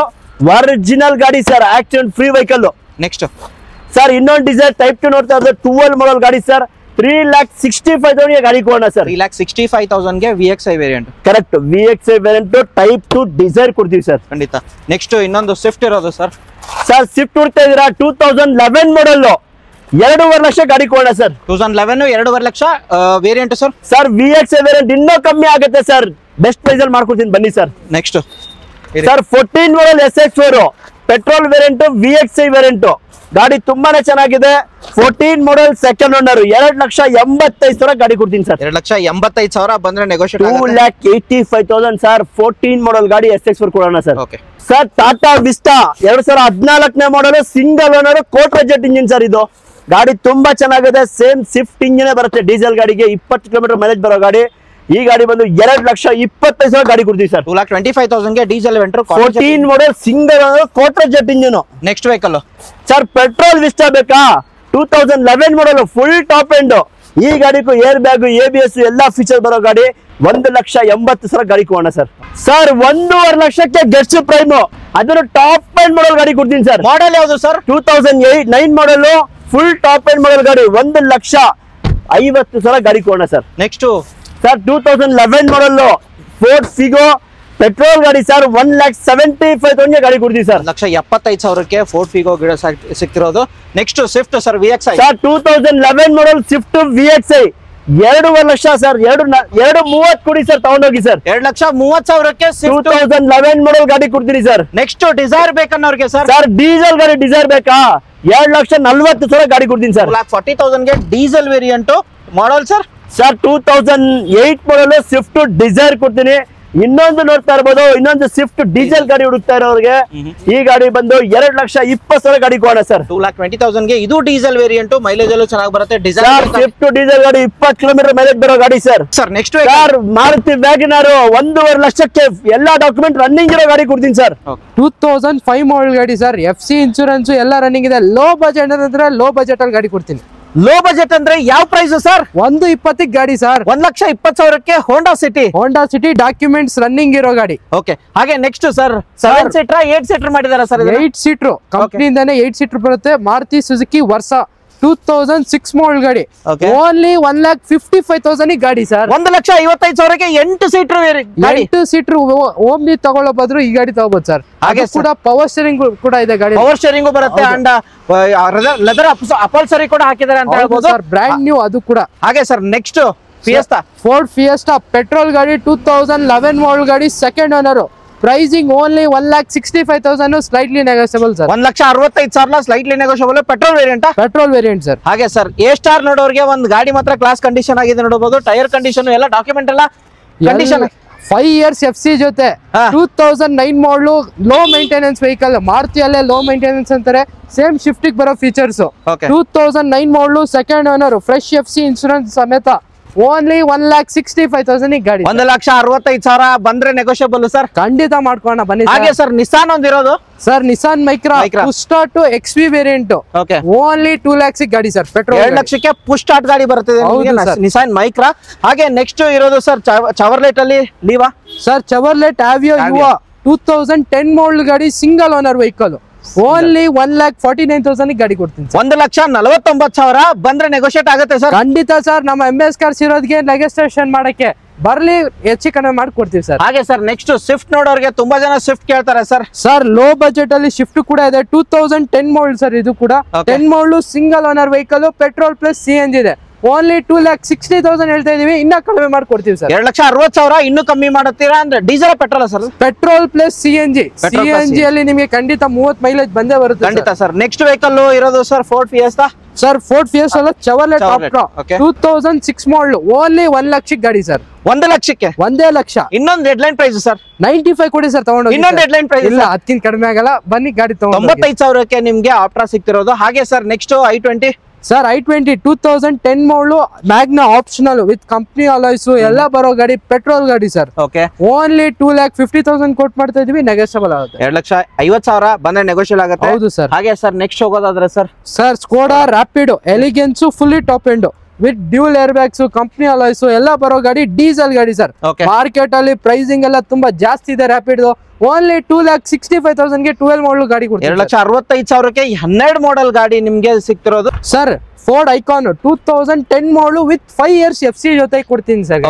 ಒರಿಜಿನಲ್ ಗಾಡಿ sir, accident free vehicle. Next sir ಇನ್ನೊಂದು ಡಿಸೈರ್ ಟೈಪ್ 2 ನೋಡ್ತಾ ಇದ್ರೆ 12 ಮಾಡಲ್ ಗಾಡಿ ಸರ್, 3,65,000 ಗಾಡಿ ಕೊಡೋಣ ಸರ್. 3,65,000ಗೆ VXI variant. Correct, VXI variant type 2 Dzire ಕೊಡ್ತೀವಿ ಸರ್. ಖಂಡಿತ. ನೆಕ್ಸ್ಟ್ ಇನ್ನೊಂದು ಸ್ವಿಫ್ಟ್ ಇರೋದು ಸರ್. ಸರ್ ಸ್ವಿಫ್ಟ್ ಹುಡ್ತಾ ಇದೀರಾ 2011 ಮಾಡಲ್, 2.5 ಲಕ್ಷ ಗಾಡಿ ಕೊಡೋಣ sir. 2011 2.5 lakh variant sir. Sir VXI variant ಇನ್ನೂ ಕಮ್ಮಿ ಆಗುತ್ತೆ ಸರ್, ಬೆಸ್ಟ್ ಪ್ರೈಸ್ ಅಲ್ಲಿ ಮಾಡ್ಕೊಡ್ತೀನಿ ಬನ್ನಿ sir. Next sir 14 model SX4 petrol variant VXi variant ಗಾಡಿ ತುಂಬಾನೇ ಚೆನ್ನಾಗಿದೆ. 14 ಮಾಡಲ್ ಸೆಕೆಂಡ್ ಓನರ್ 2,85,000 ಗಾಡಿ ಕೊಡ್ತೀನಿ ಸರ್. 2,85,000 ಬಂದ್ರೆ ನೆಗೋಷಿಯೇಟ್ 2,85,000 ಸರ್. 14 ಮಾಡಲ್ ಗಾಡಿ SX4 ಕೊಡೋಣ ಸರ್. ಸರ್ ಟಾಟಾ ವಿಸ್ಟಾ 2014ನೇ model single owner Quadrajet engine sir. ಇದು ಗಾಡಿ ತುಂಬಾ ಚೆನ್ನಾಗಿದೆ. ಸೇಮ್ ಸ್ವಿಫ್ಟ್ ಇಂಜಿನ್ ಬರುತ್ತೆ ಡೀಸೆಲ್ ಗಾಡಿಗೆ. 20 ಕಿಲೋಮೀಟರ್ ಮೈಲೇಜ್ ಬರೋ ಗಾಡಿ. ಈ ಗಾಡಿ ಬಂದು 2,25,000 ಗಾಡಿ ಕೊಡ್ತೀವಿ ಸರ್. 2,25,000 ಗೆ ಡೀಸೆಲ್ ವೆಂಟ್ರು 14 model single owner Quadrajet engine. Next vehicle sir petrol Vista ಬೇಕಾ? 2011 ಮಾಡಲ್ ಫುಲ್ ಟಾಪ್ ಎಂಡ್. ಈ ಗಾಡಿಗೂ ಏರ್ ಬ್ಯಾಗ್ ABS ಎಲ್ಲಾ ಫೀಚರ್ ಬರೋ ಗಾಡಿ. 1,80,000 ಗಾಡಿ ಕೊಡೋಣ ಸರ್. ಸರ್ 1.5 ಲಕ್ಷಕ್ಕೆ ಗೆಸ್ಟ್ ಪ್ರೈಮ್ ಅದನ್ನು ಟಾಪ್ ಎಂಡ್ ಮಾಡಲ್ ಗಾಡಿ ಕೊಡ್ತೀನಿ ಸರ್. ಮಾಡಲ್ ಯಾವುದು sir? 2009 model full top end model ಗಾಡಿ. 1,50,000 ಗಾಡಿ ಕೊಡೋಣ sir. Next sir 2011 model Ford Figo petrol ಗಾಡಿ ಸರ್. 1,75,000 ಗಾಡಿ ಕೊಡ್ತೀವಿ ಸರ್. 1,75,000ಕ್ಕೆ ಫೋರ್ಡ್ ಫಿಗೋ ಗಿಡ ಸಿಗ್ತಿರೋದು. Next Swift sir VXi sir 2011 model Swift VXi 2.5 lakh sir. 2,30,000 ಕೊಡಿ ಸರ್, ತಗೊಂಡೋಗಿ ಸರ್. 2,30,000ಕ್ಕೆ 2011 ಮಾಡಲ್ ಗಾಡಿ ಕೊಡ್ತೀನಿ ಸರ್. ನೆಕ್ಸ್ಟ್ ಡಿಸೈರ್ ಬೇಕನ್ನೋರ್ಗೆ ಸರ್ ಡೀಸೆಲ್ ಗಾಡಿ ಡಿಸೈರ್ ಬೇಕಾ? 2,40,000 ಗಾಡಿ ಕೊಡ್ತೀನಿ ಸರ್. 2,40,000ಗೆ diesel variant model sir. Sir 2008 model Swift Dzire ಕೊಡ್ತೀನಿ. ಇನ್ನೊಂದು ನೋಡ್ತಾ ಇರ್ಬೋದು, ಇನ್ನೊಂದು ಸ್ವಿಫ್ಟ್ ಡೀಸೆಲ್ ಗಾಡಿ ಹುಡುಕ್ತಾ ಇರೋರಿಗೆ ಈ ಗಾಡಿ ಬಂದು 2,20,000 ಗಾಡಿ ಕೊಡೋಣ ಸರ್. 2,20,000ಗೆ ಇದು ಡೀಸೆಲ್ ವೇರಿಯಂಟ್. ಮೈಲೇಜ್ ಎಲ್ಲೂ ಚೆನ್ನಾಗಿ ಬರುತ್ತೆ. ಡಿಸೈರ್ ಸ್ವಿಫ್ಟ್ ಡೀಸೆಲ್ ಗಾಡಿ 20 ಕಿಲೋಮೀಟರ್ ಮೈಲೇಜ್ ಬರೋ ಗಾಡಿ sir. Sir next sir Maruti Wagon R 1.5 ಲಕ್ಷಕ್ಕೆ ಎಲ್ಲಾ ಡಾಕ್ಯುಮೆಂಟ್ ರನ್ನಿಂಗ್ ಇರೋ ಗಾಡಿ ಕೊಡ್ತೀನಿ ಸರ್. 2005 ಮಾಡಲ್ ಗಾಡಿ ಸರ್. FC ಇನ್ಶೂರೆನ್ಸ್ ಎಲ್ಲ ರನ್ನಿಂಗ್ ಇದೆ. ಲೋ ಬಜೆಟ್ ಅಂದ್ರೆ ಲೋ ಬಜೆಟ್ ಅಲ್ಲಿ ಗಾಡಿ ಕೊಡ್ತೀನಿ. ಲೋ ಬಜೆಟ್ ಅಂದ್ರೆ ಯಾವ ಪ್ರೈಸ್ ಸರ್? 1,20,000 ಗಾಡಿ ಸರ್. 1,20,000ಕ್ಕೆ ಹೋಂಡಾ ಸಿಟಿ ಡಾಕ್ಯುಮೆಂಟ್ಸ್ ರನ್ನಿಂಗ್ ಇರೋ ಗಾಡಿ. ಓಕೆ. ಹಾಗೆ ನೆಕ್ಸ್ಟ್ ಸರ್ 7 ಸೀಟರ್ 8 ಸೀಟರ್ ಮಾಡಿದಾರ ಸರ್. 8 ಸೀಟರ್ ಕಂಪನಿಯಿಂದಾನೆ 8 ಸೀಟರ್ ಬರುತ್ತೆ. ಮಾರುತಿ ಸುಜುಕಿ ವರ್ಸ 2006 ಮಾಡಲ್ ಗಾಡಿ. ಓನ್ಲಿ 1,55,000 ಗಾಡಿ ಸರ್. 1,55,000ಕ್ಕೆ 8 ಸೀಟರ್ ಗಾಡಿ. 8 ಸೀಟರ್ ಓಮ್ನಿ ತಗೊಳ್ಳೋ ಬದ್ರು ಈ ಗಾಡಿ ತಗೋಬಹುದು ಸರ್. ಹಾಗೆ ಕೂಡ ಪವರ್ ಸ್ಟೀರಿಂಗ್ ಕೂಡ ಇದೆ ಗಾಡಿ. ಪವರ್ ಸ್ಟೀರಿಂಗ್ ಬರುತ್ತೆ. ಅಂಡ್ ಲೆದರ್ ಅಪಲ್ಸರಿ ಕೂಡ ಹಾಕಿದ್ದಾರೆ ಅಂತ ಹೇಳ್ಬೋದು ಸರ್. ಬ್ರ್ಯಾಂಡ್ ನ್ಯೂ ಅದು ಕೂಡ. ಹಾಗೆ sir next Fiesta Ford Fiesta petrol ಗಾಡಿ 2011 ಮಾಡಲ್ ಗಾಡಿ second owner. Pricing only 1,65,000 slightly negotiable sir. 1,65,000 slightly negotiable petrol variant sir. ಹಾಗೆ ಸರ್ A ಸ್ಟಾರ್ ನೋಡೋರಿಗೆ ಒಂದು ಗಾಡಿ ಮಾತ್ರ ಕ್ಲಾಸ್ ಕಂಡೀಷನ್ ಆಗಿದೆ ನೋಡಬಹುದು. ಟೈರ್ ಕಂಡೀಷನ್ ಎಲ್ಲ ಡಾಕ್ಯುಮೆಂಟ್ ಎಲ್ಲ ಕಂಡೀಷನ್. 5 years FC ಜೊತೆ 2009 ಮಾಡಲು ಲೋ ಮೇಂಟೆನೆನ್ಸ್ ವೆಹಿಕಲ್. ಮಾರುತಿಯಲ್ಲೇ ಲೋ ಮೇಂಟೆನೆನ್ಸ್ ಅಂತಾರೆ. ಸೇಮ್ ಶಿಫ್ಟ್ ಬರೋ features. 2009 model second owner fresh FC insurance ಸಮೇತ. ಓನ್ಲಿ 1,65,000 ಗಾಡಿ. 1,65,000 ಬಂದ್ರೆ ನೆಗೋಷಿಯಬಲ್ ಸರ್. ಖಂಡಿತ ಮಾಡ್ಕೋಣ ಬನ್ನಿ. ಹಾಗೆ ಸರ್ ನಿಸಾನ್ ಒಂದಿರೋದು sir. Nissan Micra push start XV variant. Only 2 lakhs ಗಾಡಿ ಸರ್. ಪೆಟ್ರೋಲ್ 2 ಲಕ್ಷಕ್ಕೆ ಪುಷ್ ಸ್ಟಾರ್ಟ್ ಗಾಡಿ ಬರ್ತದೆ ನಿಸಾನ್ ಮೈಕ್ರಾ. ಹಾಗೆ ನೆಕ್ಸ್ಟ್ ಇರೋದು ಸರ್ ಚವರ್ಲೆಟ್ ಅಲ್ಲಿ ಲೀವಾ ಸರ್. ಚವರ್ಲೆಟ್ ಆವಿಯೋ ಯುವಾ 2010 ಮಾಡಲ್ ಗಾಡಿ ಸಿಂಗಲ್ ಓನರ್ ವೆಹಿಕಲ್. ಓನ್ಲಿ 1,49,000 ಗಾಡಿ ಕೊಡ್ತೀನಿ. 1,49,000 ಬಂದ್ರೆ ನೆಗೋಷಿಯೇಟ್ ಆಗುತ್ತೆ ಸರ್. ಖಂಡಿತ ಸರ್. ನಮ್ಮ MS ಕಾರ್ಸ್ ಇರೋದಕ್ಕೆ ನೆಗೋಷಿಯೇಷನ್ ಮಾಡಕ್ಕೆ ಬರ್ಲಿ, ಹೆಚ್ಚು ಕಡಿಮೆ ಮಾಡಿ ಕೊಡ್ತೀವಿ ಸರ್. ಹಾಗೆ ಸರ್ ನೆಕ್ಸ್ಟ್ ಸ್ವಿಫ್ಟ್ ನೋಡೋರಿಗೆ ತುಂಬಾ ಜನ ಸ್ವಿಫ್ಟ್ ಕೇಳ್ತಾರೆ ಸರ್. ಸರ್ ಲೋ ಬಜೆಟ್ ಅಲ್ಲಿ ಶಿಫ್ಟ್ ಕೂಡ ಇದೆ. 2010 ಮಾಡಲ್ ಸರ್. ಇದು ಕೂಡ 10 ಮಾಡಲ್ single owner vehicle. Petrol plus CNG ಇದೆ. ಓನ್ಲಿ 2,60,000 ಹೇಳ್ತಾ ಇದೀವಿ. ಇನ್ನ ಕಡಿಮೆ ಮಾಡ್ಕೊಡ್ತೀವಿ ಸರ್. 2,60,000 ಇನ್ನೂ ಕಮ್ಮಿ ಮಾಡುತ್ತೀರಾ ಅಂದ್ರೆ diesel petrol sir? Petrol plus CNG ಅಲ್ಲಿ ನಿಮಗೆ ಖಂಡಿತ 30 ಮೈಲೇಜ್ ಬಂದೇ ಬರುತ್ತೆ ಖಂಡಿತ ಸರ್. ನೆಕ್ಸ್ಟ್ ವೆಹಿಕಲ್ ಇರೋದು sir Ford fiesta sir. Ford fiesta ಅಲ್ಲ ಚವರ್ಲೆಟ್ ಆಪ್ಟ್ರಾ 2006 ಮಾಡಲ್. ಓನ್ಲಿ 1 ಲಕ್ಷಕ್ಕೆ ಗಾಡಿ ಸರ್. 1 ಲಕ್ಷಕ್ಕೆ 1 ಲಕ್ಷ. ಇನ್ನೊಂದು ಡೆಡ್ಲೈನ್ ಪ್ರೈಸ್ ಸರ್ 95 ಕೊಡಿ ಸರ್. ತಗೊಂಡು ಇನ್ನೊಂದು ಡೆಡ್ಲೈನ್ ಪ್ರೈಸ್ ಇಲ್ಲ, ಅದಕ್ಕಿಂತ ಕಡಿಮೆ ಆಗಲ್ಲ. ಬನ್ನಿ ಗಾಡಿ ತಗೊಂಡು. 95,000ಕ್ಕೆ ನಿಮ್ಗೆ ಆಪ್ಟ್ರಾ ಸಿಗ್ತಿರೋದು. ಹಾಗೆ sir next I20 sir. I20 2010 ಮಾಡಲು Magna optional with company alloys ಎಲ್ಲ ಬರೋ ಗಾಡಿ. ಪೆಟ್ರೋಲ್ ಗಾಡಿ ಸರ್. ಓನ್ಲಿ 2,50,000 ಕೊಟ್ ಮಾಡ್ತಾ ಇದೀವಿ. ನೆಗೋಷಿಯಬಲ್ ಆಗುತ್ತೆ. 2,50,000 ಬಂದ್ರೆ ನೆಗೋಷಿಯಲ್ ಆಗುತ್ತೆ. ಹೌದು ಸರ್. ಹಾಗೆ ಸರ್ ನೆಕ್ಸ್ಟ್ ಹೋಗೋದಾದ್ರೆ sir Skoda rapid elegance fully top end with dual air bags company alloys ಎಲ್ಲ ಬರೋ ಗಾಡಿ. ಡೀಸೆಲ್ ಗಾಡಿ ಸರ್. ಮಾರ್ಕೆಟ್ ಅಲ್ಲಿ ಪ್ರೈಸಿಂಗ್ ಎಲ್ಲ ತುಂಬಾ ಜಾಸ್ತಿ ಇದೆ ರ್ಯಾಪಿಡ್. ಓನ್ಲಿ 2,65,000ಗೆ 12 ಮಾಡಲ್ ಗಾಡಿ ಕೊಡ್ತೀವಿ. 2,65,000ಕ್ಕೆ 12 ಮಾಡಲ್ ಗಾಡಿ ನಿಮ್ಗೆ ಸಿಗ್ತಿರೋದು sir. Ford Ikon 2010 model with 5 years FC ಜೊತೆ ಕೊಡ್ತೀನಿ ಸರ್.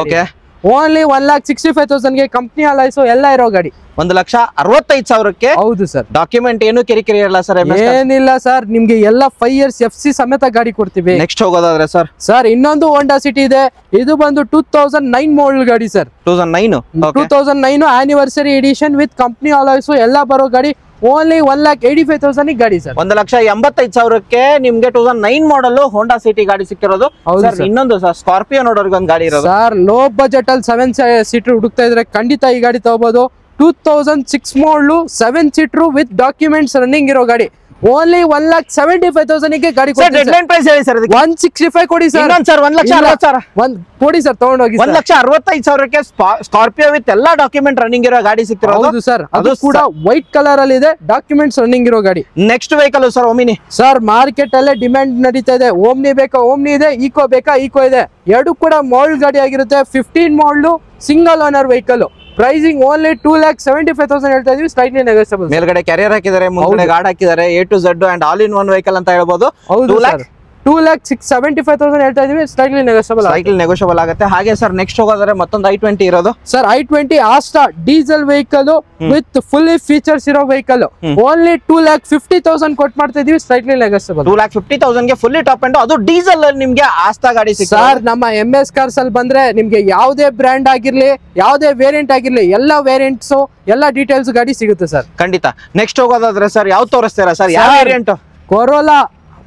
ಓನ್ಲಿ 1,65,000ಗೆ ಕಂಪ್ನಿ ಅಲಾಯ್ಸ್ ಎಲ್ಲ ಇರೋ ಗಾಡಿ. 1,65,000ಕ್ಕೆ. ಹೌದು ಸರ್. ಡಾಕ್ಯುಮೆಂಟ್ ಏನು ಕಿರಿಕಿರಿ ಇರಲ್ಲ ಸರ್. ಏನಿಲ್ಲ ಸರ್. ನಿಮ್ಗೆ ಎಲ್ಲ 5 years FC ಸಮೇತ ಗಾಡಿ ಕೊಡ್ತೀವಿ. ನೆಕ್ಸ್ಟ್ ಹೋಗೋದಾದ್ರೆ ಸರ್ ಇನ್ನೊಂದು ಹೋಂಡಾ ಸಿಟಿ ಇದೆ. ಇದು ಬಂದು 2009 ಮಾಡಲ್ ಗಾಡಿ sir. 2009 anniversary edition with company alloys ಎಲ್ಲ ಬರೋ ಗಾಡಿ. ಓನ್ಲಿ 1,85,000 ಗಾಡಿ ಸರ್. 1,85,000ಕ್ಕೆ ನಿಮ್ಗೆ 2009 ಮಾಡಲ್ ಹೋಂಡಾ ಸಿಟಿ ಗಾಡಿ ಸಿಕ್ಕಿರೋದು. ಹೌದು ಸರ್ sir. ಇನ್ನೊಂದು ಸರ್ ಸ್ಕಾರ್ಪಿಯೋ ನೋಡೋರ್ಗೆ ಒಂದು ಗಾಡಿ ಇರೋದು. ಸರ್ ಲೋ ಬಜೆಟ್ ಅಲ್ಲಿ 7 ಸೀಟರ್ ಹುಡುಕ್ತಾ ಇದ್ರೆ ಖಂಡಿತ ಈ ಗಾಡಿ ತಗೋಬಹುದು. 2006 ಮಾಡಲು 7 ಸೀಟರ್ ವಿತ್ ಡಾಕ್ಯುಮೆಂಟ್ಸ್ ರನ್ನಿಂಗ್ ಇರೋ ಗಾಡಿ. ಓನ್ಲಿ 1,75,000 ಗೆ ಗಾಡಿ ಸರ್ ಡೆಡ್ ಲೈನ್ ಪ್ರೈಸ್ ಹೇಳಿ ಸರ್. 165 ಕೊಡಿ ಸರ್. ಇನ್ನೊಂದು ಸರ್ 1,60,000 ಕೊಡಿ ಸರ್ ತಗೊಂಡೋಗಿ. 1,65,000ಕ್ಕೆ ಸ್ಕಾರ್ಪಿಯೋ ವಿತ್ ಎಲ್ಲಾ ಡಾಕ್ಯುಮೆಂಟ್ ರನ್ನಿಂಗ್ ಇರೋ ಗಾಡಿ ಸಿಕ್ತಿರೋದು. ಹೌದು ಸರ್, ಅದು ಕೂಡ ವೈಟ್ ಕಲರ್ ಅಲ್ಲಿ ಇದೆ, ಡಾಕ್ಯುಮೆಂಟ್ಸ್ ರನ್ನಿಂಗ್ ಇರೋ ಗಾಡಿ. Next vehicle sir Omni. Sir market ಅಲ್ಲೇ ಡಿಮ್ಯಾಂಡ್ ನಡೀತಾ ಇದೆ. ಓಮ್ನಿ ಬೇಕಾ ಓಮ್ನಿ ಇದೆ, ಈಕೋ ಬೇಕಾ ಈಕೋ ಇದೆ. ಎರಡು ಕೂಡ ಮಾಡೆಲ್ ಗಾಡಿ ಆಗಿರುತ್ತೆ. 15 ಮಾಡಲು single owner vehicle. Pricing only 2,75,000 ಹೇಳ್ತಾ ಇದೀವಿ. Slightly negotiable. ಮೇಲ್ಗಡೆ ಕ್ಯಾರಿಯರ್ ಹಾಕಿದ್ದಾರೆ, ಮುಂದೆ ಗಾರ್ಡ್ ಹಾಕಿದ್ದಾರೆ, A to Z and all in one vehicle ಅಂತ ಹೇಳ್ಬೋದು. ಹೌದು ಸರ್, 2,75,000 ಹೇಳ್ತಾ ಇದೀವಿ. Slightly negotiable. ಸೈಕಲ್ ನೆಗೋಷಿಯಬಲ್ ಆಗುತ್ತೆ. ಹಾಗೆ ಸರ್ ನೆಕ್ಸ್ಟ್ ಹೋಗೋದ್ರೆ ಮತ್ತೊಂದು i20 ಇರೋದು. Sir i20 Asta diesel vehicle with fully features ಇರೋ ವೆಹಿಕಲ್. ಓನ್ಲಿ 2,50,000 ಕೊಟ್ಟು ಮಾಡ್ತಾ ಇದೀವಿ. Slightly negotiable. 2,50,000ಗೆ ಫುಲ್ಲಿ ಟಾಪ್ ಅಂಡ್ ಅದು ಡೀಸೆಲ್ ಅಲ್ಲಿ ನಿಮ್ಗೆ ಆಸ್ತಾ ಗಾಡಿ ಸಿಗುತ್ತೆ. ಸರ್ ನಮ್ಮ MS ಕಾರ್ಸ್ ಅಲ್ಲಿ ಬಂದ್ರೆ ನಿಮ್ಗೆ ಯಾವುದೇ ಬ್ರ್ಯಾಂಡ್ ಆಗಿರ್ಲಿ, ಯಾವುದೇ ವೇರಿಯಂಟ್ ಆಗಿರ್ಲಿ, ಎಲ್ಲ ವೇರಿಯಂಟ್ಸ್ ಎಲ್ಲ ಡೀಟೇಲ್ಸ್ ಗಾಡಿ ಸಿಗುತ್ತೆ ಸರ್. ಖಂಡಿತ. ನೆಕ್ಸ್ಟ್ ಹೋಗೋದಾದ್ರೆ ಸರ್ ಯಾವ ತೋರಿಸ್ತೀರಾ ಸರ್? ಯಾವ ವೇರಿಯಂಟ್? ಕೊರೋಲಾ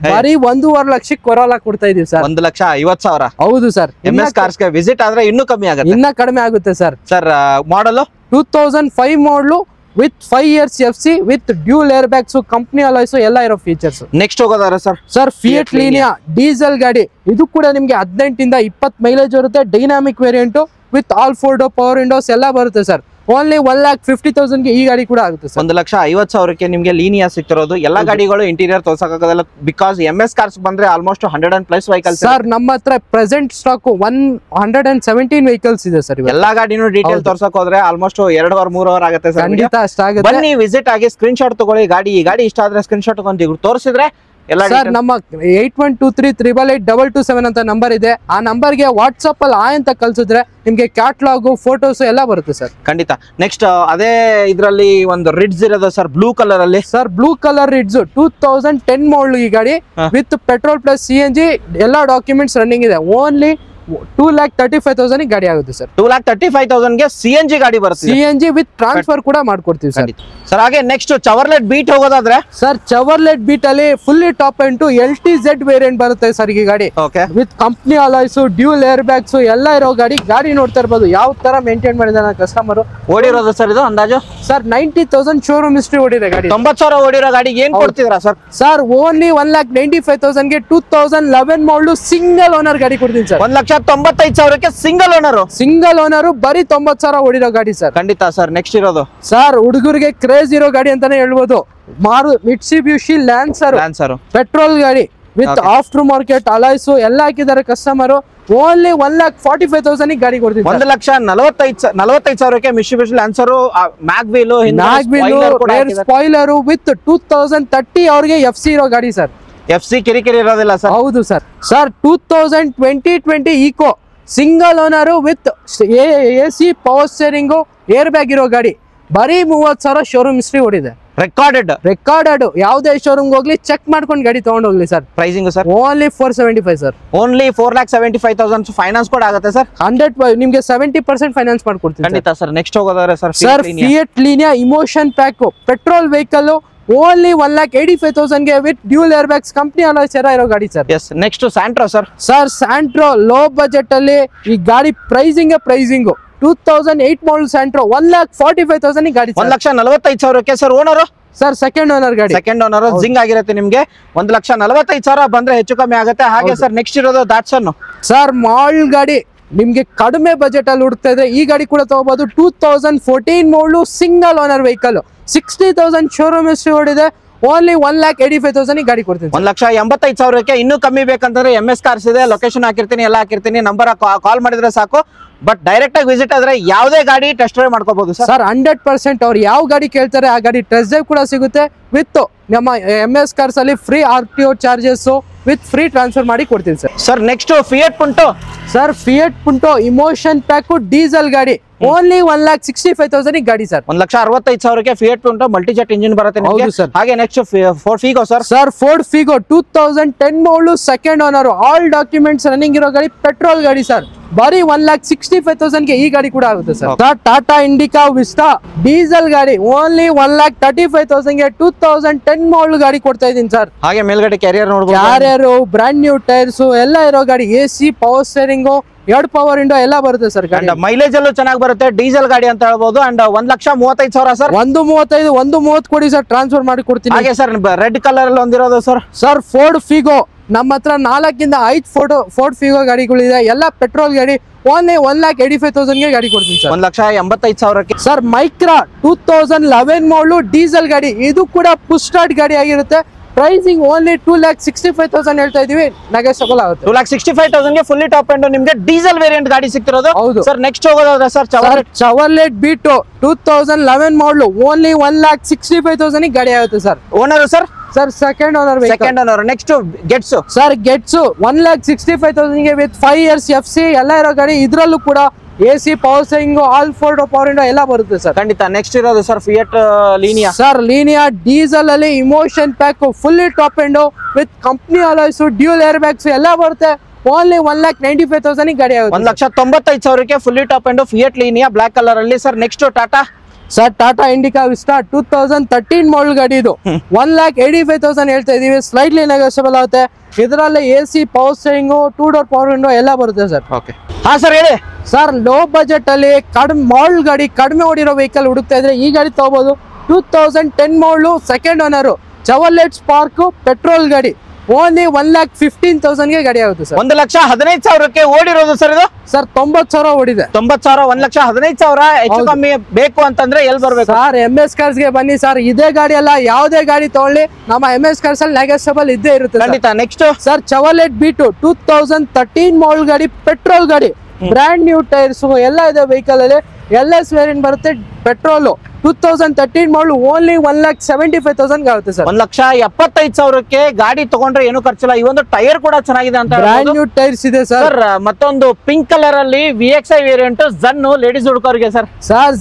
ಬರೀ 1.5 ಲಕ್ಷಕ್ಕೆ ಕೊರೋಲಾ ಕೊಡ್ತಾ ಇದೀವಿ ಸರ್. 1,50,000. ಹೌದು ಸರ್. MS ಕಾರ್ಸ್ ಗೆ ವಿಸಿಟ್ ಆದ್ರೆ ಇನ್ನೂ ಕಮ್ಮಿ ಆಗುತ್ತೆ. ಇನ್ನ ಕಡಿಮೆ ಆಗುತ್ತೆ ಸರ್. ಸರ್ ಮಾಡಲ್ 2005 ಮಾಡಲು with 5 years FC with dual air bags, company alloys ಎಲ್ಲ ಇರೋ ಫೀಚರ್ಸ್. ನೆಕ್ಸ್ಟ್ ಹೋಗೋದಾದ್ರೆ ಸರ್ ಫಿಯಟ್ ಲೀನಿಯಾ ಡೀಸೆಲ್ ಗಾಡಿ. ಇದು ಕೂಡ ನಿಮ್ಗೆ 18 ಇಂದ 20 ಮೈಲೇಜ್ ಬರುತ್ತೆ. Dynamic variant with all 4 power Windows ಎಲ್ಲ ಬರುತ್ತೆ ಸರ್. ಓನ್ಲಿ 1,50,000 ಈ ಗಾಡಿ ಕೂಡ ಆಗುತ್ತೆ ಸರ್. 1,50,000ಕ್ಕೆ ನಿಮ್ಗೆ ಲೀನಿಯಾ ಸಿಕ್ತಿರೋದು. ಎಲ್ಲಾ ಗಾಡಿಗಳು ಇಂಟೀರಿಯರ್ ತೋರ್ಸಕ್ಕಾಗಲ್ಲ, ಬಿಕಾಸ್ MS ಕಾರ್ಸ್ ಬಂದ್ರೆ ಆಲ್ಮೋಸ್ಟ್ 100+ ವೆಹಿಕಲ್ಸ್ ಸರ್. ನಮ್ಮ ಹತ್ರ ಪ್ರೆಸೆಂಟ್ ಸ್ಟಾಕ್ 117 ವೆಹಿಕಲ್ಸ್ ಇದೆ ಸರ್. ಎಲ್ಲಾ ಗಾಡಿನೂ ಡೀಟೇಲ್ ತೋರ್ಸಕ್ ಹೋದ್ರೆ ಆಲ್ಮೋಸ್ಟ್ 2 or 3 ಅವರ್ ಆಗುತ್ತೆ ಸರ್. ಖಂಡಿತ ಅಷ್ಟಾಗುತ್ತೆ. ಬನ್ನಿ ವಿಸಿಟ್ ಆಗಿ ಸ್ಕ್ರೀನ್ ಶಾಟ್ ತಗೊಳ್ಳಿ. ಈ ಗಾಡಿ ಇಷ್ಟ ಆದ್ರೆ ಸ್ಕ್ರೀನ್ ಶಾಟ್ ತಗೊಂಡು ತೋರಿಸಿದ್ರೆ ಸರ್ ನಮ್ಮ 8123882227 ಅಂತ ನಂಬರ್ ಇದೆ. ಆ ನಂಬರ್ಗೆ ವಾಟ್ಸ್ಆಪ್ ಅಲ್ಲಿ ಅಂತ ಕಳ್ಸಿದ್ರೆ ನಿಮ್ಗೆ ಕ್ಯಾಟ್ಲಾಗ್ ಫೋಟೋಸ್ ಎಲ್ಲ ಬರುತ್ತೆ ಸರ್. ಖಂಡಿತ. ನೆಕ್ಸ್ಟ್ ಅದೇ ಇದ್ರಲ್ಲಿ ಒಂದು ರಿಡ್ಸ್ ಇರೋದು ಸರ್, ಬ್ಲೂ ಕಲರ್ ಅಲ್ಲಿ. ಸರ್ ಬ್ಲೂ ಕಲರ್ ರಿಡ್ಸ್ 2010 ಮಾಡಲ್ ಈ ಗಾಡಿ ವಿತ್ ಪೆಟ್ರೋಲ್ ಪ್ಲಸ್ CNG ಎಲ್ಲ ಡಾಕ್ಯುಮೆಂಟ್ಸ್ ರನ್ನಿಂಗ್ ಇದೆ. ಓನ್ಲಿ 2,35,000 ಗಾಡಿ ಆಗುತ್ತೆ ಸರ್. 2,35,000ಗೆ CNG ಗಾಡಿ ಬರುತ್ತೆ. CNG ವಿತ್ ಟ್ರಾನ್ಸ್ಫರ್ ಕೂಡ ಮಾಡ್ಕೊಡ್ತೀವಿ ಸರ್. ಸರ್ ಹಾಗೆ ನೆಕ್ಸ್ಟ್ ಚವರ್ಲೆಟ್ ಬೀಟ್ ಹೋಗೋದಾದ್ರೆ ಸರ್ ಚವರ್ಲೆಟ್ ಬೀಟ್ ಅಲ್ಲಿ ಫುಲ್ಲಿ ಟಾಪ್ ಎಂಟು LTZ ವೇರಿಯಂಟ್ ಬರುತ್ತೆ ಸರ್ ಈ ಗಾಡಿ. With company alloys, dual air bags ಎಲ್ಲ ಇರೋ ಗಾಡಿ. ಗಾಡಿ ನೋಡ್ತಾ ಇರ್ಬೋದು ಯಾವ ತರ ಮೇಂಟೈನ್ ಮಾಡಿದಾರೆ ಕಸ್ಟಮರ್. ಓಡಿರೋದು ಸರ್ ಇದು ಅಂದಾಜು ಸರ್ 90,000 ಶೋರೂಮ್ ಹಿಸ್ಟ್ರಿ ಓಡಿದೆ ಗಾಡಿ. 90,000 ಓಡಿರೋ ಗಾಡಿಗೆ ಏನ್ ಕೊಡ್ತಿದ್ರಾ ಸರ್? ಸರ್ ಓನ್ಲಿ 1,95,000ಗೆ 2011 ಮಾಡಲು ಸಿಂಗಲ್ ಓನರ್ ಗಾಡಿ ಕೊಡ್ತೀನಿ ಸರ್. 1,95,000ಕ್ಕೆ ಸಿಂಗಲ್ ಓನರ್ ಬರೀ 90,000 ಓಡಿರೋ ಗಾಡಿ ಸರ್. ಖಂಡಿತ ಸರ್. ನೆಕ್ಸ್ಟ್ ಇರೋದು ಸರ್ ಹುಡುಗರಿಗೆ ಕ್ರೇಜ್ ಇರೋ ಗಾಡಿ ಅಂತಾನೆ ಹೇಳ್ಬೋದು. ಮಿಟ್ಸುಬಿಷಿ ಲ್ಯಾನ್ಸರ್ ಪೆಟ್ರೋಲ್ ಗಾಡಿ ವಿತ್ ಆಫ್ಟರ್ ಮಾರ್ಕೆಟ್ ಅಲಾಯ್ಸ್ ಎಲ್ಲ ಹಾಕಿದ್ದಾರೆ ಕಸ್ಟಮರ್. ಓನ್ಲಿ 1,45,000 ಗಾಡಿ ಕೊಡ್ತೀನಿ. 1,45,000ಕ್ಕೆ Mitsubishi lancer, mag wheel spoiler with 2030 ಅವ್ರಿಗೆ FC ಇರೋ ಗಾಡಿ ಸರ್. FC ಕಿರಿಕಿರಿ ಇರೋದಿಲ್ಲ ಸರ್. ಹೌದು sir. Sir 2020 Eeco single owner with AC power steering air bag ಇರೋ ಗಾಡಿ. ಬರೀ 30,000 ಶೋರೂಮ್ ಹಿಸ್ಟ್ರಿ ಓಡಿದೆ. ರೆಕಾರ್ಡೆಡ್ ಯಾವುದೇ ಶೋರೂಮ್ ಹೋಗ್ಲಿ ಚೆಕ್ ಮಾಡ್ಕೊಂಡು ಗಾಡಿ ತಗೊಂಡ್ ಹೋಗ್ಲಿ sir. Pricing sir only 475 sir. Only 4,75,000 finance ಕೂಡ ಆಗುತ್ತೆ ಸರ್. 100 ನಿಮ್ಗೆ 70% ಫೈನಾನ್ಸ್ ಮಾಡ್ಕೊಡ್ತೀನಿ. ಖಂಡಿತ ಸರ್. ನೆಕ್ಸ್ಟ್ ಹೋಗೋದಾದ್ರೆ sir Fiat Linea Emotion pack petrol vehicle. Only 1,85,000ಗೆ with dual air bags, company alloys ಇರೋ ಗಾಡಿ sir. Next Santro sir. Santro low budget ಅಲ್ಲಿ ಈ ಗಾಡಿ ಪ್ರೈಸಿಂಗ್ 2008 ಮಾಡಲ್ ಸ್ಯಾಂಟ್ರೋ 1,45,000 ಗಾಡಿ. 1,45,000ಕ್ಕೆ sir. Owner sir second owner ಗಾಡಿ. ಸೆಕೆಂಡ್ ಓನರ್ ಜಿಂಗ್ ಆಗಿರುತ್ತೆ ನಿಮ್ಗೆ. 1,45,000 ಬಂದ್ರೆ ಹೆಚ್ಚು ಕಮ್ಮಿ ಆಗುತ್ತೆ. ಹಾಗೆ ಸರ್ ನೆಕ್ಸ್ಟ್ ಇರೋದು ದಾಟ್ಸನ್ ಸರ್ ಮಾಡಲ್ ಗಾಡಿ. ನಿಮ್ಗೆ ಕಡಿಮೆ ಬಜೆಟ್ ಅಲ್ಲಿ ಹುಡುಕ್ತಾ ಇದ್ರೆ ಈ ಗಾಡಿ ಕೂಡ ತಗೋಬಹುದು. 2014 ಮಾಡಲು single owner vehicle. 60,000 showroom history ಓಡಿದೆ. ಓನ್ಲಿ 1,85,000 ಗಾಡಿ ಕೊಡ್ತೀನಿ. 1,85,000ಕ್ಕೆ ಇನ್ನೂ ಕಮ್ಮಿ ಬೇಕಂತಂದ್ರೆ MS ಕಾರ್ಸ್ ಇದೆ. ಲೊಕೇಶನ್ ಹಾಕಿರ್ತೀನಿ, ಎಲ್ಲ ಹಾಕಿರ್ತೀನಿ. ನಂಬರ್ ಕಾಲ್ ಮಾಡಿದ್ರೆ ಸಾಕು. ಬಟ್ ಡೈರೆಕ್ಟ್ ಆಗಿ ವಿಸಿಟ್ ಆದ್ರೆ ಯಾವುದೇ ಗಾಡಿ ಟೆಸ್ಟ್ ಡ್ರೈವ್ ಮಾಡ್ಕೋಬಹುದು ಸರ್. 100% ಅವ್ರು ಯಾವ ಗಾಡಿ ಕೇಳ್ತಾರೆ ಆ ಗಾಡಿ ಟೆಸ್ಟ್ ಡ್ರೈವ್ ಕೂಡ ಸಿಗುತ್ತೆ. ವಿತ್ ನಮ್ಮ MS ಕಾರ್ಸ್ ಅಲ್ಲಿ free RTO charges with free transfer ಮಾಡಿ ಕೊಡ್ತೀನಿ sir. Sir next fiat ಪುಂಟೋ sir. Fiat ಪುಂಟೋ emotion pack diesel ಗಾಡಿ. ಓನ್ಲಿ 1,65,000 ಗಾಡಿ ಸರ್. 1,65,000ಕ್ಕೆ ಫಿಯಟ್ ಪುಂಟೋ ಮಲ್ಟಿಜೆಟ್ ಇಂಜಿನ್ ಬರುತ್ತೆ. ಹಾಗೆ next Ford Figo sir. Ford Figo 2010 ಮಾಡಲು second owner all documents running ಇರೋ ಗಾಡಿ. ಪೆಟ್ರೋಲ್ ಗಾಡಿ ಸರ್. ಬರೀ 1,65,000 ಗೆ ಈ ಗಾಡಿ ಕೂಡ ಆಗುತ್ತೆ sir. Tata Indica Vista diesel ಗಾಡಿ ಓನ್ಲಿ 1,35,000 ಗೆ 2010 ಮಾಡಲ್ ಗಾಡಿ ಕೊಡ್ತಾ ಇದೀನಿ ಸರ್. ಹಾಗೆ ಮೇಲ್ಗಡೆ ಕ್ಯಾರಿಯರ್ ನೋಡಬಹುದು, ಕ್ಯಾರಿಯರ್, ಬ್ರಾಂಡ್ ನ್ಯೂ ಟೈರ್ಸ್ ಎಲ್ಲ ಇರೋ ಗಾಡಿ, AC, power steering, 2 power window ಎಲ್ಲ ಬರುತ್ತೆ ಸರ್. ಮೈಲೇಜ್ ಅಲ್ಲೂ ಚೆನ್ನಾಗಿ ಬರುತ್ತೆ, ಡೀಸೆಲ್ ಗಾಡಿ ಅಂತ ಹೇಳ್ಬೋದು. And 1,35,000 sir. 1,35,000 1,30 ಕೊಡಿ ಸರ್, ಟ್ರಾನ್ಸ್ಫರ್ ಮಾಡಿ ಕೊಡ್ತೀನಿ. ಹಾಗೆ ಸರ್ ರೆಡ್ ಕಲರ್ ಅಲ್ಲಿ ಒಂದಿರೋದು ಸರ್. ಸರ್ ಫೋರ್ಡ್ ಫಿಗೋ ನಮ್ಮ ಹತ್ರ 4 ಇಂದ 5 ಫೋರ್ಡ್ ಫಿಗೋ ಗಾಡಿಗಳಿದೆ, ಎಲ್ಲ ಪೆಟ್ರೋಲ್ ಗಾಡಿ. ಓನ್ಲಿ 1,85,000 ಗೆ ಗಾಡಿ ಕೊಡ್ತೀನಿ ಸರ್. 1,85,000 ಸರ್ ಮೈಕ್ರಾ 2011 ಮಾಡಲು ಡೀಸೆಲ್ ಗಾಡಿ, ಇದು ಕೂಡ ಪುಷ್ ಸ್ಟಾರ್ಟ್ ಗಾಡಿ ಆಗಿರುತ್ತೆ. ಪ್ರೈಸಿಂಗ್ ಓನ್ಲಿ 2,65,000 ಹೇಳ್ತಾ ಇದೀವಿ, ನೆಗೋಷಿಯಬಲ್ ಆಗುತ್ತೆ. 2,65,000 ಗೆ ಫುಲ್ಲಿ ಟಾಪ್ ಎಂಡ್ ನಿಮ್ಗೆ ಡೀಸೆಲ್ ವೇರಿಯಂಟ್ ಗಾಡಿ ಸಿಗ್ತಿರೋದು. ಹೌದು ಸರ್. ನೆಕ್ಸ್ಟ್ ಹೋಗೋದಾದ್ರೆ ಸರ್ ಚವರ್ಲೆಟ್ ಬೀಟು 2011 ಮಾಡಲು ಓನ್ಲಿ 1,65,000 ಗಾಡಿ ಆಗುತ್ತೆ sir. Owner sir second owner. Next gets sir gets 1,65,000 ಗೆ ವಿತ್ 5 years FC ಎಲ್ಲ ಇರೋ ಗಾಡಿ. ಇದ್ರಲ್ಲೂ ಕೂಡ AC, power steering, all four power window ಎಲ್ಲ ಬರುತ್ತೆ ಸರ್. ಖಂಡಿತ. ನೆಕ್ಸ್ಟ್ ಇರೋದು sir Fiat Linea. Sir Linea diesel ಅಲ್ಲಿ Emotion pack fully top end with company alloys, dual air bags ಎಲ್ಲ ಬರುತ್ತೆ. ಓನ್ಲಿ 1,95,000 ಗಾಡಿ ಆಗುತ್ತೆ. 1,95,000 fully top end Fiat Linea black colour ಅಲ್ಲಿ. Sir next Tata Indica Vista 2013 model ಗಾಡಿ, ಇದು 1,85,000 ಹೇಳ್ತಾ ಇದೀವಿ, ಸ್ಲೈಟ್ಲಿ ನೆಗೋಷಿಯಬಲ್ ಆಗುತ್ತೆ. ಇದರಲ್ಲಿ AC, power steering, 2 door power window ಎಲ್ಲ ಬರುತ್ತೆ ಸರ್. ಹಾ ಸರ್ ಹೇಳಿ ಸರ್. ಲೋ ಬಜೆಟ್ ಅಲ್ಲಿ ಕಡಿಮೆ ಮಾಡಲ್ ಗಾಡಿ, ಕಡಿಮೆ ಓಡಿರೋ ವೆಹಿಕಲ್ ಹುಡುಕ್ತಾ ಇದ್ರೆ ಈ ಗಾಡಿ ತಗೋಬಹುದು. 2010 ಮಾಡಲು second owner Chevrolet spark petrol ಗಾಡಿ. ಓನ್ಲಿ 1,15,000 ಗೆ ಗಾಡಿ ಆಗುತ್ತೆ ಸರ್. 1,15,000 ಓಡಿರೋದು ಸರ್ ಇದು. ಸರ್ 90,000 ಓಡಿದೆ. 90,000 1,15,000 ಹೆಚ್ಚು ಕಮ್ಮಿ ಬೇಕು ಅಂತಂದ್ರೆ ಎಲ್ಲಿ ಬರ್ಬೇಕು ಸರ್? MS ಕಾರ್ಸ್ ಗೆ ಬನ್ನಿ ಸರ್. ಇದೇ ಗಾಡಿ ಅಲ್ಲ, ಯಾವುದೇ ಗಾಡಿ ತಗೊಳ್ಳಿ, ನಮ್ಮ MS ಕಾರ್ಸ್ ಅಲ್ಲಿ ನೆಗೋಷಿಯಬಲ್ ಇದ್ದೇ ಇರುತ್ತೆ. ಖಂಡಿತ. Next sir Chevrolet beat 2013 model ಗಾಡಿ, ಪೆಟ್ರೋಲ್ ಗಾಡಿ, ಬ್ರಾಂಡ್ ನ್ಯೂ ಟೈರ್ಸ್ ಎಲ್ಲ ಇದೆ ವೆಹಿಕಲ್ ಅಲ್ಲಿ. LS ವೇರಿಯಂಟ್ ಬರುತ್ತೆ, ಪೆಟ್ರೋಲ್. 2013 ಮಾಡಲು ಓನ್ಲಿ 1,75,000 ಆಗುತ್ತೆ ಸರ್. 1,75,000 ಗಾಡಿ ತಗೊಂಡ್ರೆ ಏನು ಖರ್ಚಿಲ್ಲ. ಈ ಒಂದು ಟೈರ್ ಕೂಡ ಚೆನ್ನಾಗಿದೆ ಅಂತ. ಬ್ರಾಂಡ್ ನ್ಯೂ ಟೈರ್ಸ್ ಇದೆ ಸರ್. ಮತ್ತೊಂದು ಪಿಂಕ್ ಕಲರ್ ಅಲ್ಲಿ VXI ವೇರಿಯಂಟ್ ಜನ್ ಲೇಡೀಸ್ ಹುಡುಗರಿಗೆ ಸರ್.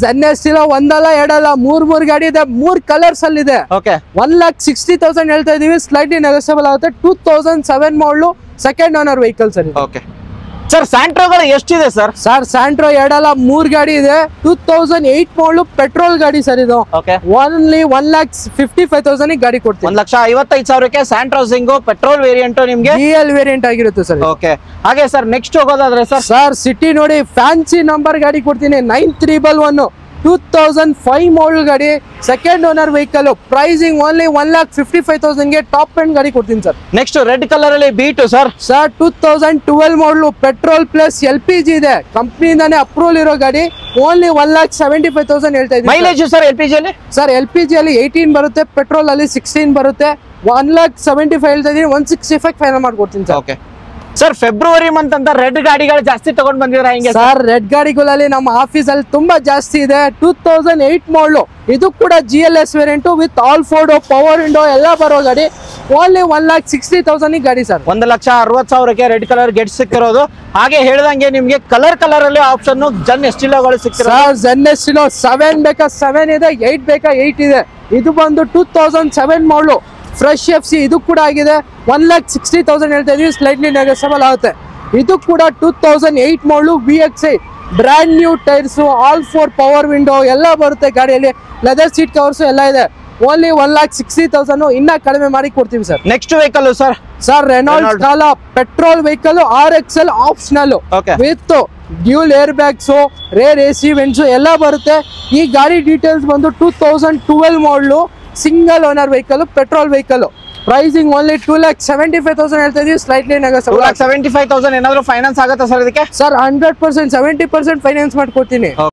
ಜನ್ ಎಷ್ಟಿಲ್ಲ, ಒಂದಲ್ಲ ಎರಡಲ್ಲ, 3 ಗಾಡಿ ಇದೆ, 3 ಕಲರ್ಸ್ ಅಲ್ಲಿ ಇದೆ. 1,60,000 ಹೇಳ್ತಾ ಇದೀವಿ, ಸ್ಲೈಟ್ಲಿ ನೆಗೋಷಿಯಬಲ್ ಆಗುತ್ತೆ. 2007 model second owner vehicle sir. Sir ಸ್ಯಾಂಟ್ರೋಗಳು ಎಷ್ಟಿದೆ ಸರ್? ಸ್ಯಾಂಟ್ರೋ 2 ಅಲ್ಲ 3 ಗಾಡಿ ಇದೆ. 2008 ಮಾಡಲು ಪೆಟ್ರೋಲ್ ಗಾಡಿ ಸರ್ ಇದು. ಓನ್ಲಿ 1,55,000 ಗಾಡಿ ಕೊಡ್ತೀವಿ. 1,55,000 ಸ್ಯಾಂಟ್ರೋ ಜಿಂಗೋ ಪೆಟ್ರೋಲ್ ವೇರಿಯಂಟ್ ನಿಮ್ಗೆ DL ವೇರಿಯಂಟ್ ಆಗಿರುತ್ತೆ ಸರ್. ಹಾಗೆ ಸರ್ ನೆಕ್ಸ್ಟ್ ಹೋಗೋದಾದ್ರೆ ಸರ್ ಸಿಟಿ ನೋಡಿ ಫ್ಯಾನ್ಸಿ ನಂಬರ್ ಗಾಡಿ ಕೊಡ್ತೀನಿ. 9311 2005 ಮಾಡಲ್ ಗಾಡಿ, second owner vehicle. Pricing only 1,55,000 ಗೆ ಟಾಪ್ ಎಂಡ್ ಗಾಡಿ ಕೊಡ್ತೀನಿ ಸರ್. ನೆಕ್ಸ್ಟ್ ರೆಡ್ ಕಲರ್ ಅಲ್ಲಿ ಬೀಟು ಸರ್. 2012 ಮಾಡಲು ಪೆಟ್ರೋಲ್ ಪ್ಲಸ್ LPG ಇದೆ, ಕಂಪ್ನಿಯಿಂದಾನೇ ಅಪ್ರೂವಲ್ ಇರೋ ಗಾಡಿ. ಓನ್ಲಿ 1,75,000 ಹೇಳ್ತಾ ಇದ್ದೀನಿ. ಮೈಲೇಜ್ ಸರ್ LPG ಅಲ್ಲಿ? ಸರ್ LPG ಅಲ್ಲಿ 18 ಬರುತ್ತೆ, ಪೆಟ್ರೋಲ್ ಅಲ್ಲಿ 16 ಬರುತ್ತೆ. 1,75,000 ಹೇಳ್ತಾ ಇದೀನಿ, 165 ಫೈನಲ್ ಮಾಡ್ಕೊಡ್ತೀನಿ ಸರ್. ಸರ್ ಫೆಬ್ರವರಿ ಮಂತ್ ಅಂತ ರೆಡ್ ಗಾಡಿಗಳು ಜಾಸ್ತಿ ತಗೊಂಡ್ ಬಂದಿದ್ರ ಹಿಂಗೆ? ಸರ್ ರೆಡ್ ಗಾಡಿಗಳಲ್ಲಿ ನಮ್ಮ ಆಫೀಸ್ ಅಲ್ಲಿ ತುಂಬಾ ಜಾಸ್ತಿ ಇದೆ. 2008 ಮಾಡಲು, ಇದು ಕೂಡ GLS variant with all four power window ಎಲ್ಲ ಬರೋ ಗಾಡಿ. ಓನ್ಲಿ 1,60,000 ಗಾಡಿ ಸರ್. 1,60,000 ರೆಡ್ ಕಲರ್ ಗೆಟ್ ಸಿಕ್ಕಿರೋದು. ಹಾಗೆ ಹೇಳ್ದಂಗೆ ನಿಮ್ಗೆ ಕಲರ್ ಅಲ್ಲಿ ಆಪ್ಷನ್ ಜನ್ ಎಸ್ಟಿಲೋಗಳು ಸಿಕ್ಕಿರೋದು. ಸರ್ ಜನ್ ಎಸ್ಟಿಲೋ 7 ಬೇಕಾ 7 ಇದೆ, 8 ಬೇಕಾ 8 ಇದೆ. ಇದು ಬಂದು 2007 ಮಾಡಲು ಫ್ರೆಶ್ FC, ಇದು ಕೂಡ ಆಗಿದೆ. 1,60,000 ಹೇಳ್ತಾ ಇದೀವಿ, ಸ್ಲೈಟ್ಲಿ ನೆಗೋಷಿಯಬಲ್ ಆಗುತ್ತೆ. ಇದು ಕೂಡ 2008 ಮಾಡಲು VXI brand new tyres, all 4 power window ಎಲ್ಲ ಬರುತ್ತೆ ಗಾಡಿಯಲ್ಲಿ. ಲೆದರ್ ಸೀಟ್ ಕವರ್ಸ್ ಎಲ್ಲ ಇದೆ. ಓನ್ಲಿ 1,60,000 ಇನ್ನ ಕಡಿಮೆ ಮಾಡಿ ಕೊಡ್ತೀವಿ sir. Next vehicle sir Renault Scala petrol vehicle RXL optional with dual air bags, rear AC vents ಎಲ್ಲ ಬರುತ್ತೆ. ಈ ಗಾಡಿ ಡೀಟೇಲ್ಸ್ ಬಂದು 2012 model single owner vehicle, petrol vehicle. Pricing only 2,75,000 ಹೇಳ್ತಾ ಇದೀವಿ, ಸ್ಲೈಟ್ಲಿ ನೆಗೋಷಿಯಬಲ್. 2,75,000 ಏನಾದ್ರು ಫೈನಾನ್ಸ್ ಆಗುತ್ತಾ ಸರ್ ಇದಕ್ಕೆ? ಸರ್ 100% 70% ಫೈನಾನ್ಸ್ ಮಾಡ್ಕೊಡ್ತೀನಿ.